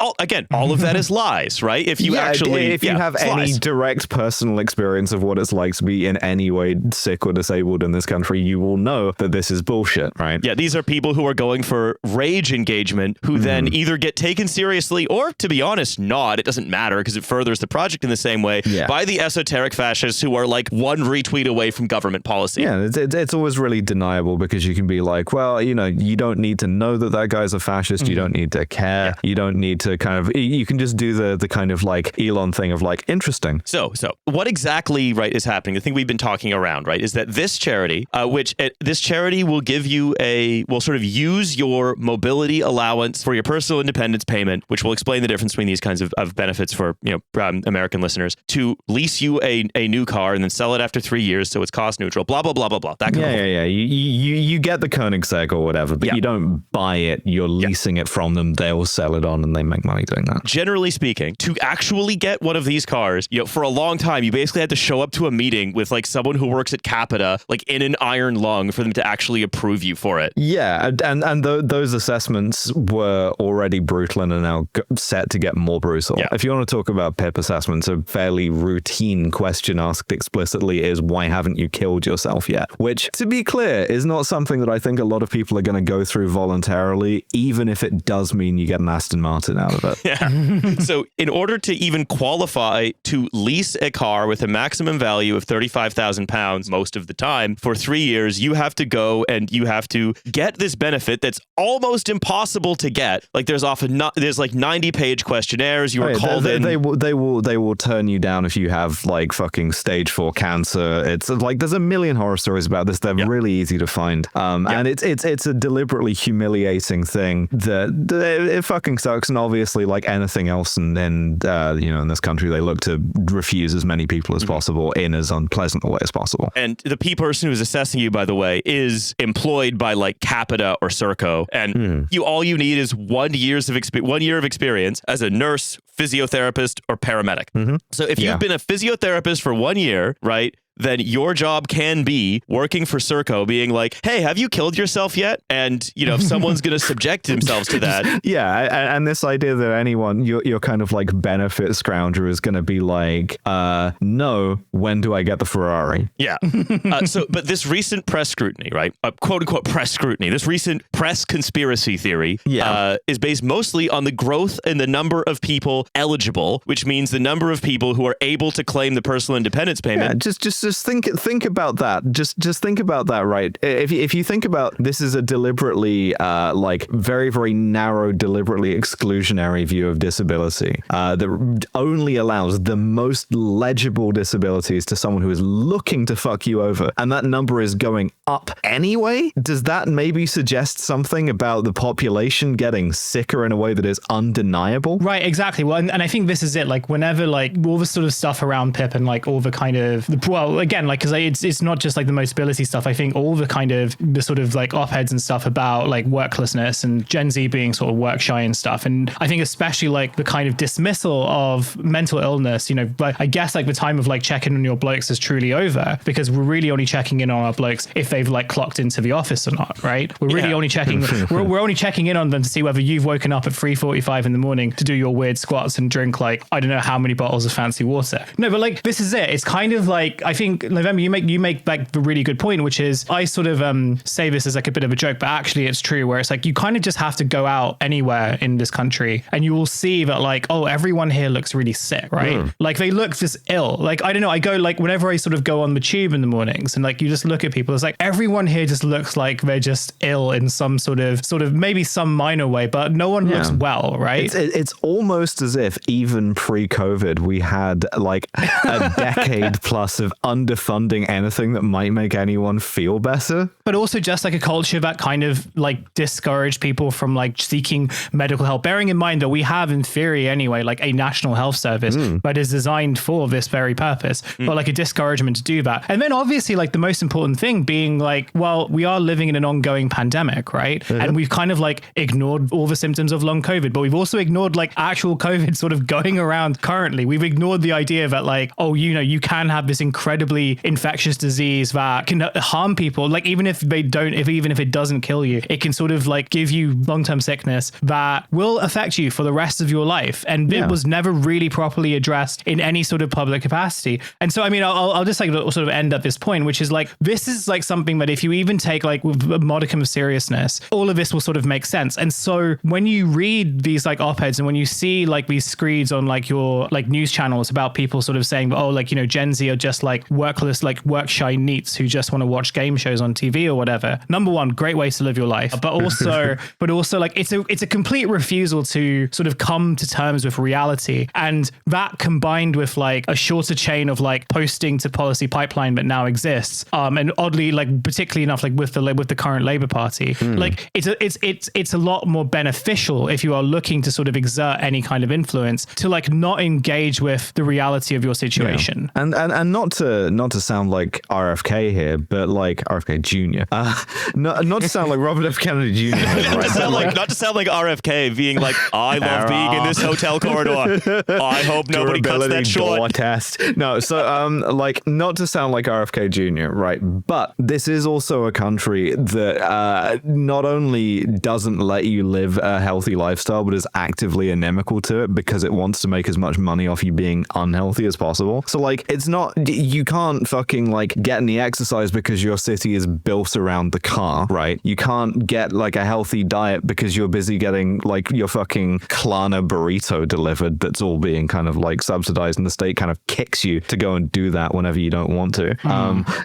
all of that is lies, right? If you have any direct personal experience of what it's like to be in any way sick or disabled in this country, you will know that this is bullshit, right? Yeah, these are people who are going for rage engagement who then either get taken seriously or, to be honest, not. It doesn't matter because it furthers the project in the same way by the esoteric fascists who are like one retweet away from government policy. Yeah, it's always really deniable because you can be like, well, you know, you don't need to know that guy's a fascist. You don't need to care. Yeah. You don't need to kind of, you can just do the kind of like Elon thing of like, interesting. So what exactly, right, is happening? The thing we've been talking around, right, is that this charity, this charity will give you will sort of use your mobility allowance for your personal independence payment, which will explain the difference between these kinds of benefits for, you know, American listeners, to lease you a new car and then sell it after 3 years, so it's cost neutral, blah, blah, blah, blah, blah. That kind of yeah. You get the Koenigsegg or whatever, but you don't buy it. You're leasing it from them. They'll sell it on and they make money doing that. Generally speaking, to actually get one of these cars, you know, for a long time, you basically had to show up to a meeting with like someone who works at Capita, like in an iron lung, for them to actually approve you for it. Yeah, and those assessments were already brutal and are now set to get more brutal. Yeah. If you want to talk about PIP assessments, a fairly routine question asked explicitly is, why haven't you killed yourself yet? Which, to be clear, is not something that I think a lot of people are going to go through voluntarily, even if it does mean you get an Aston Martin out of it. Yeah. So in order to even qualify to to lease a car with a maximum value of £35,000 most of the time for 3 years, you have to go and you have to get this benefit that's almost impossible to get. Like there's like 90-page questionnaires. You are called in. They will turn you down if you have like fucking stage 4 cancer. It's like there's a million horror stories about this. They're really easy to find. And it's a deliberately humiliating thing that it fucking sucks. And obviously, like anything else, and then in this country, they look to refuse as many people as possible in as unpleasant a way as possible. And the person who's assessing you, by the way, is employed by like Capita or Serco, and all you need is 1 year of experience as a nurse, physiotherapist, or paramedic. So if you've been a physiotherapist for 1 year, right, then your job can be working for Serco, being like, hey, have you killed yourself yet? And, if someone's going to subject themselves to that. Yeah. And this idea that anyone, your kind of like benefit scrounger is going to be like, no, when do I get the Ferrari? Yeah. But this recent press scrutiny, right? Quote unquote press scrutiny, this recent press conspiracy theory is based mostly on the growth in the number of people eligible, which means the number of people who are able to claim the personal independence payment. Yeah, just think about that. Just think about that, right? If you think about this is a deliberately like very, very narrow, deliberately exclusionary view of disability that only allows the most legible disabilities to someone who is looking to fuck you over, and that number is going up anyway. Does that maybe suggest something about the population getting sicker in a way that is undeniable? Right, exactly. Well, and I think this is it. Like whenever like all the sort of stuff around PIP and like all the kind of again, like, because it's not just like the Motability stuff. I think all the kind of the sort of like op-eds and stuff about like worklessness and Gen Z being sort of work shy and stuff. And I think especially like the kind of dismissal of mental illness, but I guess like the time of like checking on your blokes is truly over, because we're really only checking in on our blokes if they've like clocked into the office or not, right? We're really only checking, we're only checking in on them to see whether you've woken up at 3:45 in the morning to do your weird squats and drink like, I don't know how many bottles of fancy water. No, but like, this is it. It's kind of like, I think, November, you make like the really good point, which is I sort of say this as like a bit of a joke, but actually it's true, where it's like you kind of just have to go out anywhere in this country and you will see that like, oh, everyone here looks really sick, right? Like they look just ill. Like, I don't know, I go like whenever I sort of go on the tube in the mornings and like you just look at people, it's like everyone here just looks like they're just ill in some sort of maybe some minor way, but no one looks well, right? It's almost as if even pre-COVID we had like a decade plus of underfunding anything that might make anyone feel better. But also just like a culture that kind of like discouraged people from like seeking medical help, bearing in mind that we have in theory anyway, like a national health service that is designed for this very purpose, but like a discouragement to do that. And then obviously like the most important thing being like, well, we are living in an ongoing pandemic, right? And we've kind of like ignored all the symptoms of long COVID, but we've also ignored like actual COVID sort of going around currently. We've ignored the idea that like, oh, you can have this incredibly infectious disease that can harm people. Like even if it doesn't kill you, it can sort of like give you long-term sickness that will affect you for the rest of your life. And it was never really properly addressed in any sort of public capacity. And so, I mean, I'll just like sort of end at this point, which is like, this is like something that if you even take like with a modicum of seriousness, all of this will sort of make sense. And so when you read these like op-eds and when you see like these screeds on like your like news channels about people sort of saying, oh, like, Gen Z are just like workless, like work shy neats who just want to watch game shows on TV or whatever. Number one, great ways to live your life, but also like it's a complete refusal to sort of come to terms with reality. And that combined with like a shorter chain of like posting to policy pipeline that now exists. And oddly, like particularly enough, like with the current Labour Party, like it's a lot more beneficial if you are looking to sort of exert any kind of influence to like not engage with the reality of your situation. And not to sound like RFK here, but like RFK Jr. Not to sound like Robert F. Kennedy Jr. Right? Not to sound like RFK being like, I love being in this hotel corridor. I hope nobody cuts that short. Test. No, so like not to sound like RFK Jr. Right, but this is also a country that not only doesn't let you live a healthy lifestyle, but is actively inimical to it because it wants to make as much money off you being unhealthy as possible. So like, it's not, you you can't fucking like get any exercise because your city is built around the car, right? You can't get like a healthy diet because you're busy getting like your fucking Klarna burrito delivered that's all being kind of like subsidized, and the state kind of kicks you to go and do that whenever you don't want to.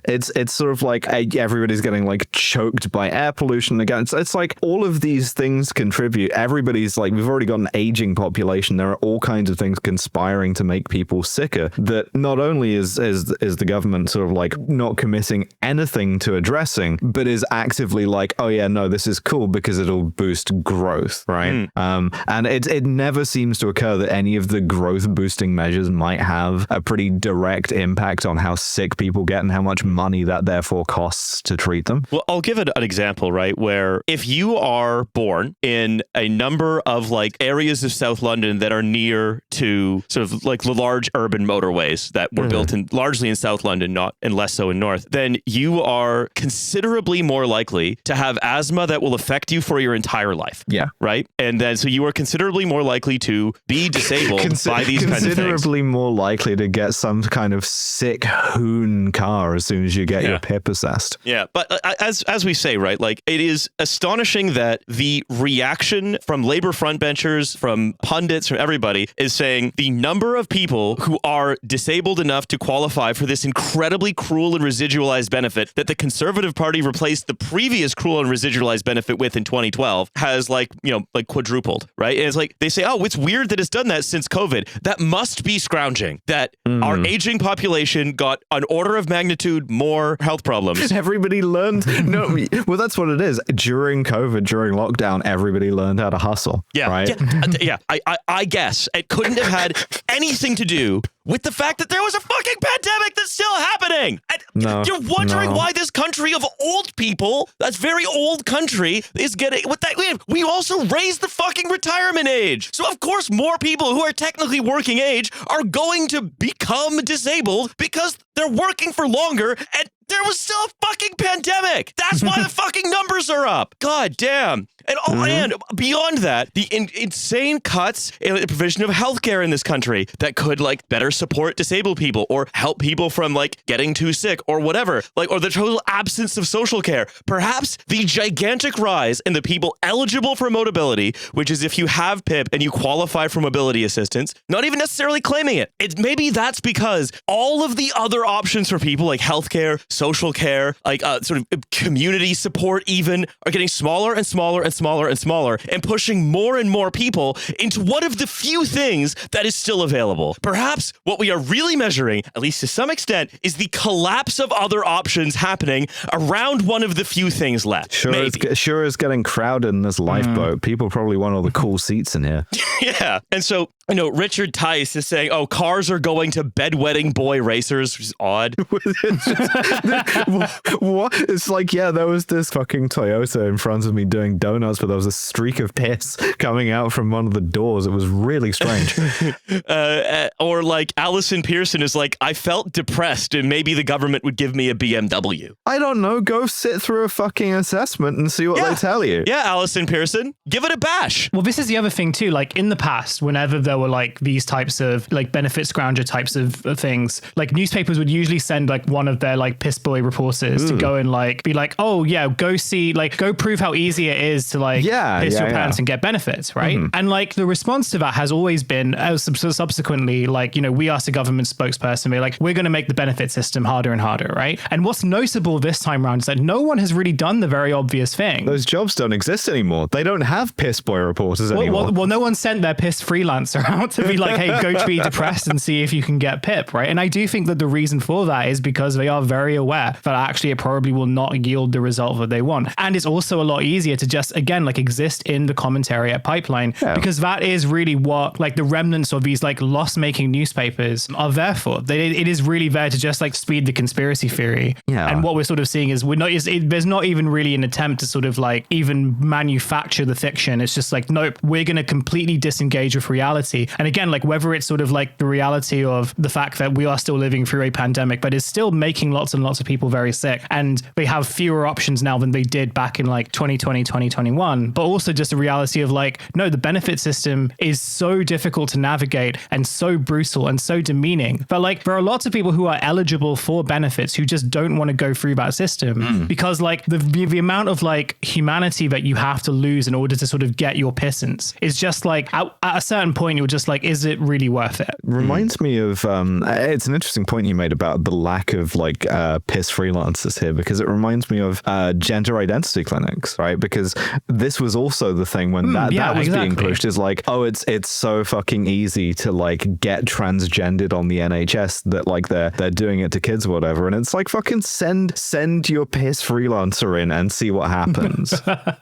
It's sort of like everybody's getting like choked by air pollution again. It's like all of these things contribute. Everybody's like, we've already got an aging population. There are all kinds of things conspiring to make people sicker that not only is the government sort of like not committing anything to addressing, but is actively like, oh yeah, no, this is cool because it'll boost growth, right? And it never seems to occur that any of the growth boosting measures might have a pretty direct impact on how sick people get and how much money that therefore costs to treat them. Well, I'll give it an example, right? Where if you are born in a number of like areas of South London that are near to sort of like the large urban motorways that were built in largely in South London, not and less so in North, then you are considerably more likely to have asthma that will affect you for your entire life. Yeah. Right. And then so you are considerably more likely to be disabled by these kinds of things. Considerably more likely to get some kind of sick hoon car as soon as you get your PIP assessed. Yeah. But as we say, right, like it is astonishing that the reaction from labor frontbenchers, from pundits, from everybody is saying the number of people who are disabled enough to qualify for this incredibly cruel and residualized benefit that the Conservative Party replaced the previous cruel and residualized benefit with in 2012 has like quadrupled, right? And it's like they say, oh, it's weird that it's done that since COVID. That must be scrounging that our aging population got an order of magnitude more health problems. Everybody learned. No, well, that's what it is. During COVID, during lockdown, everybody learned how to hustle. Yeah. Right. Yeah. I guess it couldn't have had anything to do with the fact that there was a fucking pandemic that's still happening. And you're wondering why this country of old people, that's very old country, is getting what that we also raised the fucking retirement age. So of course more people who are technically working age are going to become disabled because they're working for longer and there was still a fucking pandemic. That's why the fucking numbers are up. God damn. And beyond that, the insane cuts in the provision of healthcare in this country that could like better support disabled people or help people from like getting too sick or whatever, like, or the total absence of social care. Perhaps the gigantic rise in the people eligible for Motability, which is if you have PIP and you qualify for mobility assistance, not even necessarily claiming it. Maybe that's because all of the other options for people like healthcare, social care, like sort of community support even are getting smaller and smaller and smaller and smaller and pushing more and more people into one of the few things that is still available. Perhaps what we are really measuring, at least to some extent, is the collapse of other options happening around one of the few things left. Sure is getting crowded in this lifeboat. People probably want all the cool seats in here. Yeah. And so, Richard Tice is saying, oh, cars are going to bedwetting boy racers, which is odd. What? It's like, yeah, there was this fucking Toyota in front of me doing donuts, but there was a streak of piss coming out from one of the doors. It was really strange. Or like Allison Pearson is like, I felt depressed and maybe the government would give me a BMW. I don't know. Go sit through a fucking assessment and see what they tell you. Yeah, Allison Pearson, give it a bash. Well, this is the other thing too. Like in the past, whenever there were like these types of like benefit scrounger types of things, like newspapers would usually send like one of their like piss boy reporters to go and like be like, oh yeah, go see, like go prove how easy it is to like piss your pants and get benefits, right? And like the response to that has always been, subsequently, like, we asked the government spokesperson, we're like, we're going to make the benefit system harder and harder, right? And what's notable this time around is that no one has really done the very obvious thing. Those jobs don't exist anymore. They don't have piss boy reporters anymore. Well, no one sent their piss freelancer out to be like, hey, go to be depressed and see if you can get PIP, right? And I do think that the reason for that is because they are very aware that actually it probably will not yield the result that they want. And it's also a lot easier to just, again, like exist in the commentary at Pipeline, because that is really what like the remnants of these like loss-making newspapers are there for. It is really there to just like speed the conspiracy theory. Yeah. And what we're sort of seeing is there's not even really an attempt to sort of like even manufacture the fiction. It's just like, nope, we're going to completely disengage with reality reality. And again, like whether it's sort of like the reality of the fact that we are still living through a pandemic, but it's still making lots and lots of people very sick, and they have fewer options now than they did back in like 2020, 2021. But also just the reality of like, no, the benefit system is so difficult to navigate and so brutal and so demeaning. But like there are lots of people who are eligible for benefits who just don't want to go through that system because like the amount of like humanity that you have to lose in order to sort of get your pissance is just like at a certain point you're just like, is it really worth it? Reminds me of it's an interesting point you made about the lack of like piss freelancers here, because it reminds me of gender identity clinics, right? Because this was also the thing when that was being pushed, is like, oh, it's so fucking easy to like get transgendered on the NHS that like they're doing it to kids or whatever, and it's like, fucking send your piss freelancer in and see what happens.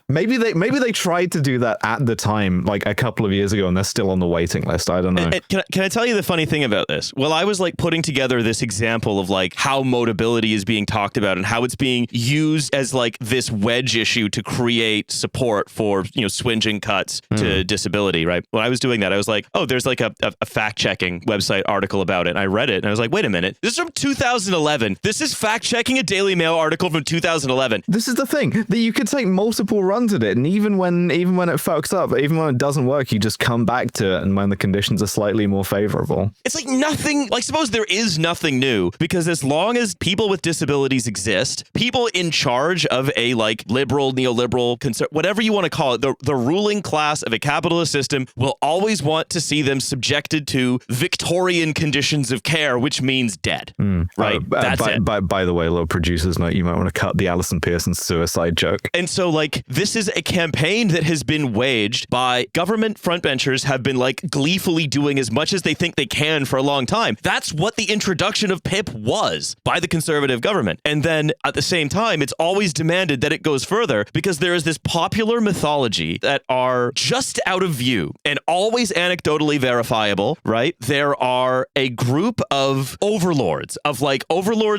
maybe they tried to do that at the time, like a couple of years ago, and they're still on the waiting list. I don't know. Can I tell you the funny thing about this? Well, I was like putting together this example of like how Motability is being talked about and how it's being used as like this wedge issue to create support for, you know, swinging cuts to disability, right? When I was doing that, I was like, oh, there's like a fact-checking website article about it. And I read it and I was like, wait a minute, this is from 2011. This is fact-checking a Daily Mail article from 2011. This is the thing, that you could take multiple runs at it, and even when it fucks up, even when it doesn't work, you just come back to it, and when the conditions are slightly more favorable. It's like nothing, like suppose there is nothing new, because as long as people with disabilities exist, people in charge of a like liberal, neoliberal, whatever you want to call it, the ruling class of a capitalist system will always want to see them subjected to Victorian conditions of care, which means dead, right? That's it. By the way, little producer's note, you might want to cut the Alison Pearson suicide joke. And so like this is a campaign that has been waged by government frontbenchers, have been like gleefully doing as much as they think they can for a long time. That's what the introduction of PIP was by the conservative government. And then at the same time, it's always demanded that it goes further, because there is this popular mythology that are just out of view and always anecdotally verifiable, right? There are a group of overlords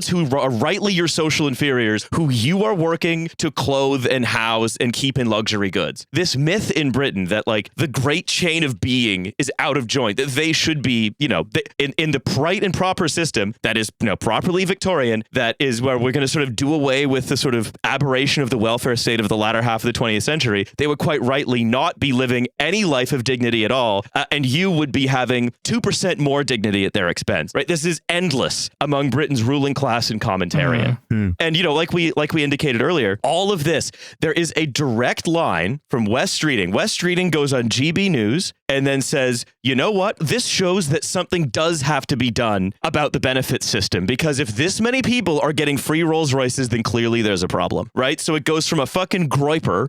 who are rightly your social inferiors, who you are working to clothe and house and keep in luxury goods. This myth in Britain that like the great chain of being is out of joint, that they should be, you know, in the right and proper system that is, you know, properly Victorian, that is where we're going to sort of do away with the sort of aberration of the welfare state of the latter half of the 20th century. They would quite rightly not be living any life of dignity at all, and you would be having 2% more dignity at their expense, right? This is endless among Britain's ruling class and commentarian. And, you know, like we indicated earlier, all of this, there is a direct line from Wes Streeting. Wes Streeting goes on GB News and then says, you know what? This shows that something does have to be done about the benefit system, because if this many people are getting free Rolls Royces, then clearly there's a problem, right? So it goes from a fucking groiper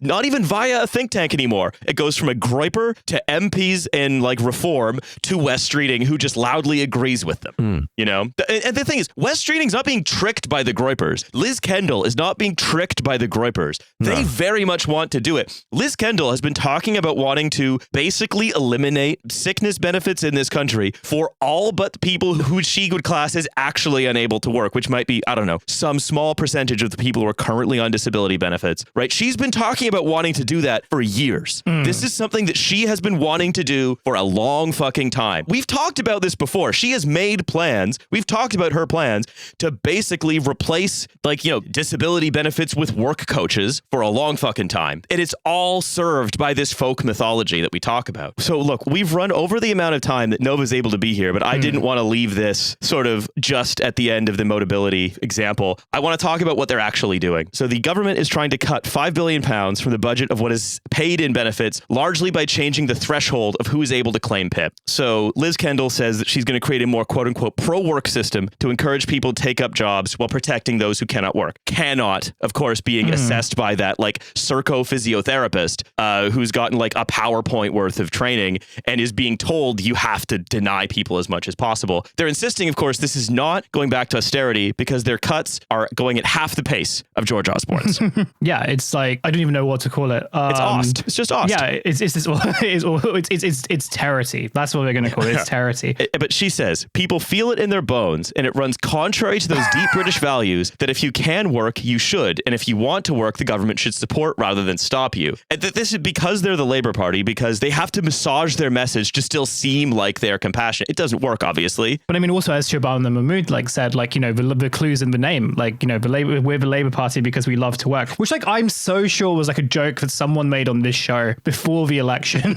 not even via a think tank anymore. It goes from a groiper to MPs in like Reform to Wes Streeting, who just loudly agrees with them, you know? And the thing is, Wes Streeting's not being tricked by the groipers. Liz Kendall is not being tricked by the groipers. They very much want to do it. Liz Kendall has been talking about wanting to basically eliminate sickness benefits in this country for all but people who she would class as actually unable to work, which might be, I don't know, some small percentage of the people who are currently on disability benefits, right? She's been talking about wanting to do that for years. This is something that she has been wanting to do for a long fucking time. We've talked about this before. She has made plans. We've talked about her plans to basically replace, like, you know, disability benefits with work coaches for a long fucking time. And it's all served by this folk mythology that we talk about. So look, we've run over the amount of time that Nova's able to be here, but I didn't want to leave this sort of just at the end of the Motability example. I want to talk about what they're actually doing. So the government is trying to cut £5 billion from the budget of what is paid in benefits, largely by changing the threshold of who is able to claim PIP. So Liz Kendall says that she's going to create a more quote unquote pro-work system to encourage people to take up jobs while protecting those who cannot work. Cannot, of course, being assessed by that like circo physiotherapist who's gotten like a PowerPoint worth of training and is being told you have to deny people as much as possible. They're insisting, of course, this is not going back to austerity, because their cuts are going at half the pace of George Osborne's. Yeah, it's like, I don't even know what to call it. It's Aust. It's just Aust. Yeah, it's terity. That's what we're going to call it. It's terity. But she says people feel it in their bones, and it runs contrary to those deep British values that if you can work, you should, and if you want to work, the government should support rather than stop you. And this is because they're the Labour Party, because they have to massage their message to still seem like they're compassionate. It doesn't work, obviously. But I mean, also as Shaban and Mahmood said, the clues in the name, we're the Labour Party because we love to work, which I'm so sure was a joke that someone made on this show before the election.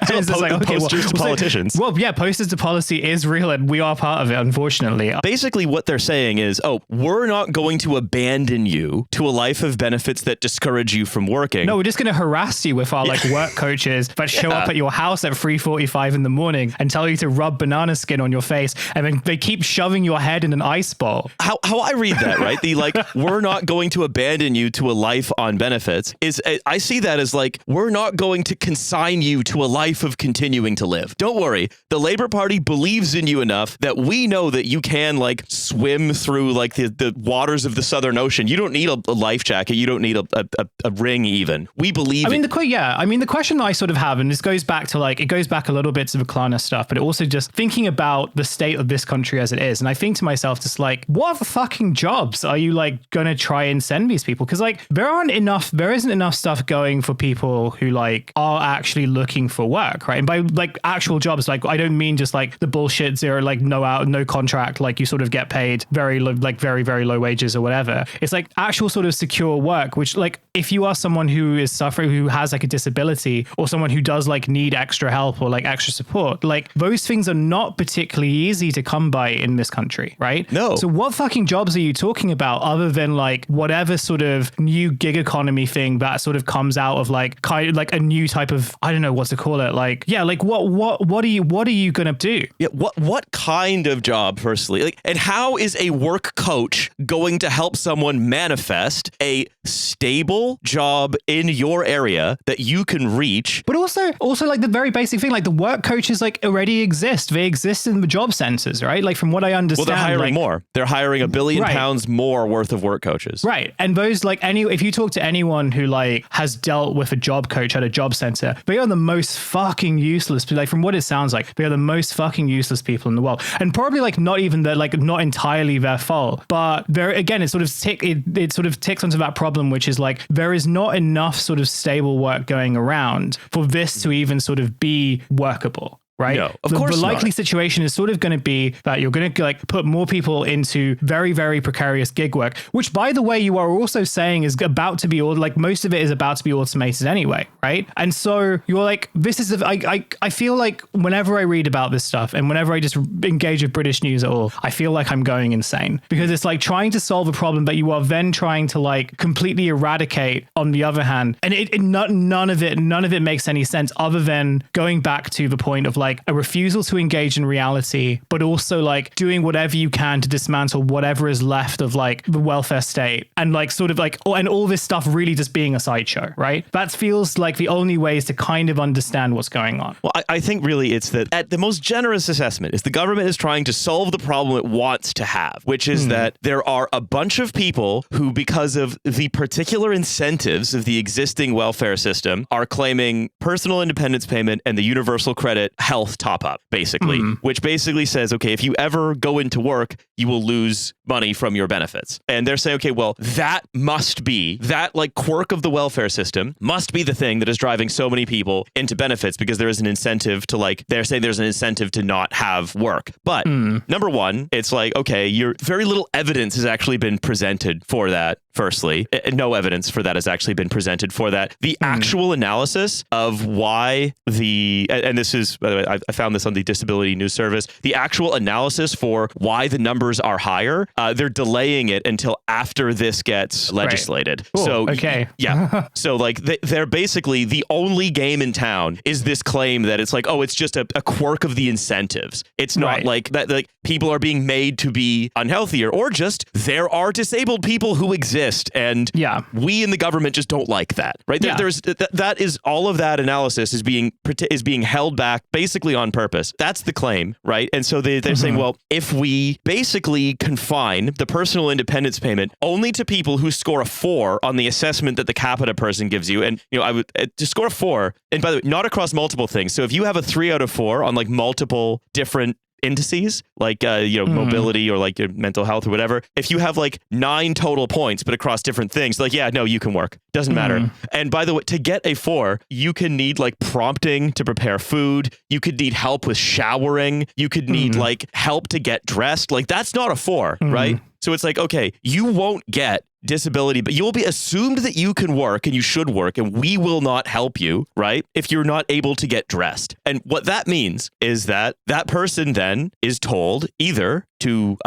Posters to politicians. Posters to policy is real and we are part of it, unfortunately. Basically, what they're saying is, we're not going to abandon you to a life of benefits that discourage you from working. No, we're just going to harass you with our work coaches that show up at your house at 3:45 in the morning and tell you to rub banana skin on your face, and then they keep shoving your head in an ice bowl. How I read that, right? The we're not going to abandon you to a life on benefits is, I see that as we're not going to consign you to a life of continuing to live. Don't worry. The Labour Party believes in you enough that we know that you can swim through the waters of the Southern Ocean. You don't need a life jacket. You don't need a ring even. We believe the question I sort of have, and this goes back to it goes back a little bit to the Klarna stuff, but it also just thinking about the state of this country as it is. And I think to myself, just what fucking jobs are you going to try and send these people? Because there isn't enough stuff going for people who are actually looking for work, right? And by actual jobs, I don't mean just the bullshit zero, no contract, you sort of get paid very low, very, very low wages or whatever. It's actual sort of secure work, which if you are someone who is suffering, who has a disability, or someone who does need extra help or extra support, those things are not particularly easy to come by in this country, right? No. So what fucking jobs are you talking about other than whatever sort of new gig economy thing that sort of comes out of a new type of, I don't know what to call it. What are you gonna do? Yeah, what kind of job, firstly? And how is a work coach going to help someone manifest a stable job in your area that you can reach? But also the very basic thing, the work coaches already exist. They exist in the job centers, right? From what I understand. Well, they're hiring more. They're hiring $1 billion pounds more worth of work coaches. Right. And those if you talk to anyone who has dealt with a job coach at a job center, they are the most fucking useless. From what it sounds like, they are the most fucking useless people in the world. And probably not even not entirely their fault. But there again, it sort of ticks onto that problem, which is there is not enough sort of stable work going around for this to even sort of be workable. Right? No, of course the likely not. situation is sort of going to be that you're going to put more people into very, very precarious gig work, which, by the way, you are also saying is about to be most of it is about to be automated anyway, right? And so you're this is I feel whenever I read about this stuff and whenever I just engage with British news at all, I feel I'm going insane, because it's trying to solve a problem that you are then trying to completely eradicate on the other hand, and none of it makes any sense other than going back to the point of a refusal to engage in reality, but also doing whatever you can to dismantle whatever is left of the welfare state, and and all this stuff really just being a sideshow, right? That feels the only ways to kind of understand what's going on. Well, I think really it's that at the most generous assessment is the government is trying to solve the problem it wants to have, which is that there are a bunch of people who, because of the particular incentives of the existing welfare system, are claiming personal independence payment and the universal credit health top up, basically, which basically says, okay, if you ever go into work, you will lose money from your benefits. And they're saying, okay, well, that must be that quirk of the welfare system must be the thing that is driving so many people into benefits, because there is an incentive to they're saying there's an incentive to not have work. But number one, it's okay, very little evidence has actually been presented for that. Firstly, no evidence for that has actually been presented for that. The actual analysis of why and this is, by the way, I found this on the Disability News Service, the actual analysis for why the numbers are higher, they're delaying it until after this gets legislated. Right. Cool. So, okay. Yeah. So they're basically, the only game in town is this claim that it's it's just a quirk of the incentives. It's not that people are being made to be unhealthier, or just there are disabled people who exist. And we in the government just don't like that, right? Yeah. There's that is all of that analysis is being held back basically on purpose. That's the claim, right? And so they're saying, well, if we basically confine the personal independence payment only to people who score a 4 on the assessment that the capita person gives you, and I would to score a 4, and by the way, not across multiple things. So if you have a 3 out of 4 on multiple different indices, like mobility or like your mental health or whatever. If you have like 9 total points, but across different things, like, yeah, no, you can work. Doesn't matter. And by the way, to get a 4, you can need like prompting to prepare food. You could need help with showering. You could need like help to get dressed. Like that's not a 4, right? So it's like, okay, you won't get disability, but you will be assumed that you can work and you should work, and we will not help you, right? If you're not able to get dressed. And what that means is that that person then is told either to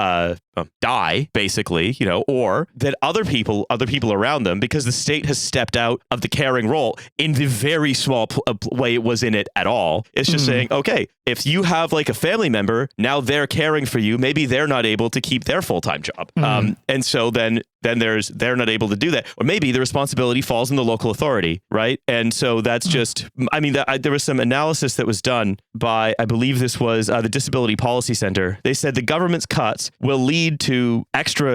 die, basically, or that other people around them, because the state has stepped out of the caring role in the very small way it was in it at all. It's just saying, okay, if you have like a family member, now they're caring for you, maybe they're not able to keep their full-time job. And so then they're not able to do that. Or maybe the responsibility falls on the local authority, right? And so that's just, I mean, there was some analysis that was done by, I believe this was the Disability Policy Center. They said the government's cuts will lead to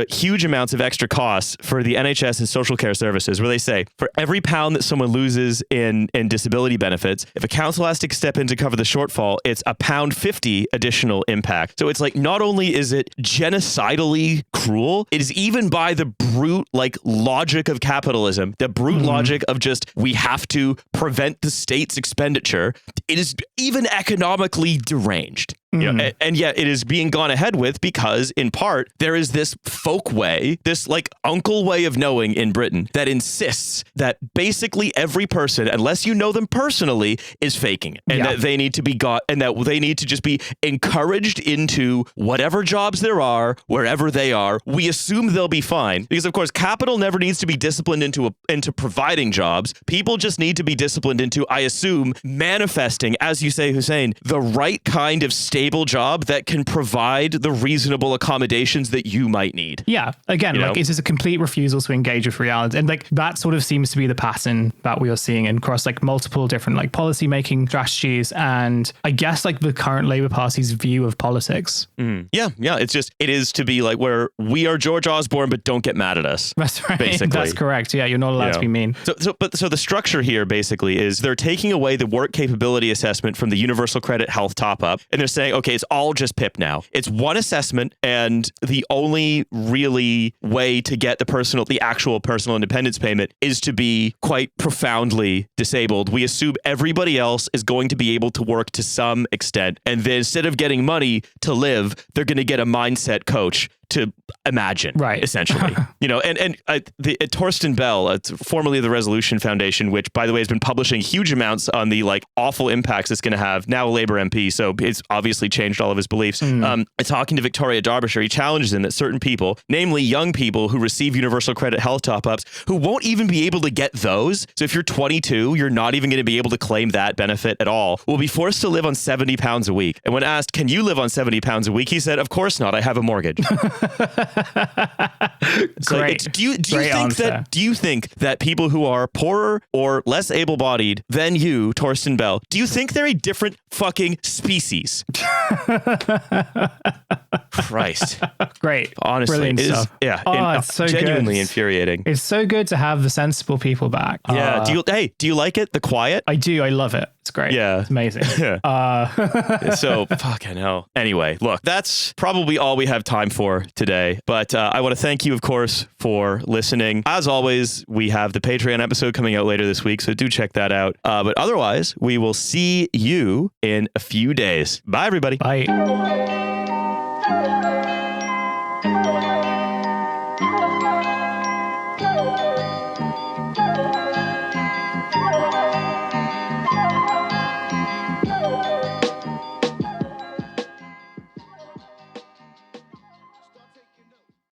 huge amounts of extra costs for the NHS and social care services, where they say for every £1 that someone loses in disability benefits, if a council has to step in to cover the shortfall, it's £1.50 additional impact. So it's like, not only is it genocidally cruel, it is even by the brute like logic of capitalism, the brute logic of just, we have to prevent the state's expenditure. It is even economically deranged. And yet it is being gone ahead with because, in part, there is this folk way, this like uncle way of knowing in Britain that insists that basically every person, unless you know them personally, is faking it, and that they need to be and that they need to just be encouraged into whatever jobs there are, wherever they are. We assume they'll be fine because, of course, capital never needs to be disciplined into providing jobs. People just need to be disciplined into, I assume, manifesting, as you say, Hussein, the right kind of stable job that can provide the reasonable accommodations that you might need. Yeah. Again, like it's just a complete refusal to engage with reality. And like that sort of seems to be the pattern that we are seeing across like multiple different like policy making strategies. And I guess like the current Labour Party's view of politics. Yeah. It's just, it is to be like where we are George Osborne, but don't get mad at us. That's right. Basically. That's correct. Yeah. You're not allowed to be mean. So the structure here basically is they're taking away the work capability assessment from the universal credit health top up. And they're saying, okay, it's all just PIP now. It's one assessment, and the only really way to get the actual personal independence payment is to be quite profoundly disabled. We assume everybody else is going to be able to work to some extent, and then instead of getting money to live, they're going to get a mindset coach to imagine, right? Essentially, Torsten Bell, formerly of the Resolution Foundation, which by the way has been publishing huge amounts on the like awful impacts it's going to have. Now a Labour MP, so it's obviously changed all of his beliefs. Talking to Victoria Derbyshire, he challenges him that certain people, namely young people who receive universal credit health top-ups, who won't even be able to get those. So if you're 22, you're not even going to be able to claim that benefit at all. Will be forced to live on £70 a week. And when asked, "Can you live on £70 a week?" he said, "Of course not. I have a mortgage." So Great. Do you think that people who are poorer or less able-bodied than you, Torsten Bell, do you think they're a different fucking species? Christ. Great. Honestly, brilliant stuff. It's so genuinely infuriating. It's so good to have the sensible people back. Yeah. Do you like it? The quiet? I do. I love it. It's great. Yeah. It's amazing. So fucking hell. Anyway, look, that's probably all we have time for today. But I want to thank you, of course, for listening. As always, we have the Patreon episode coming out later this week, so do check that out. But otherwise, we will see you in a few days. Bye, everybody. Bye.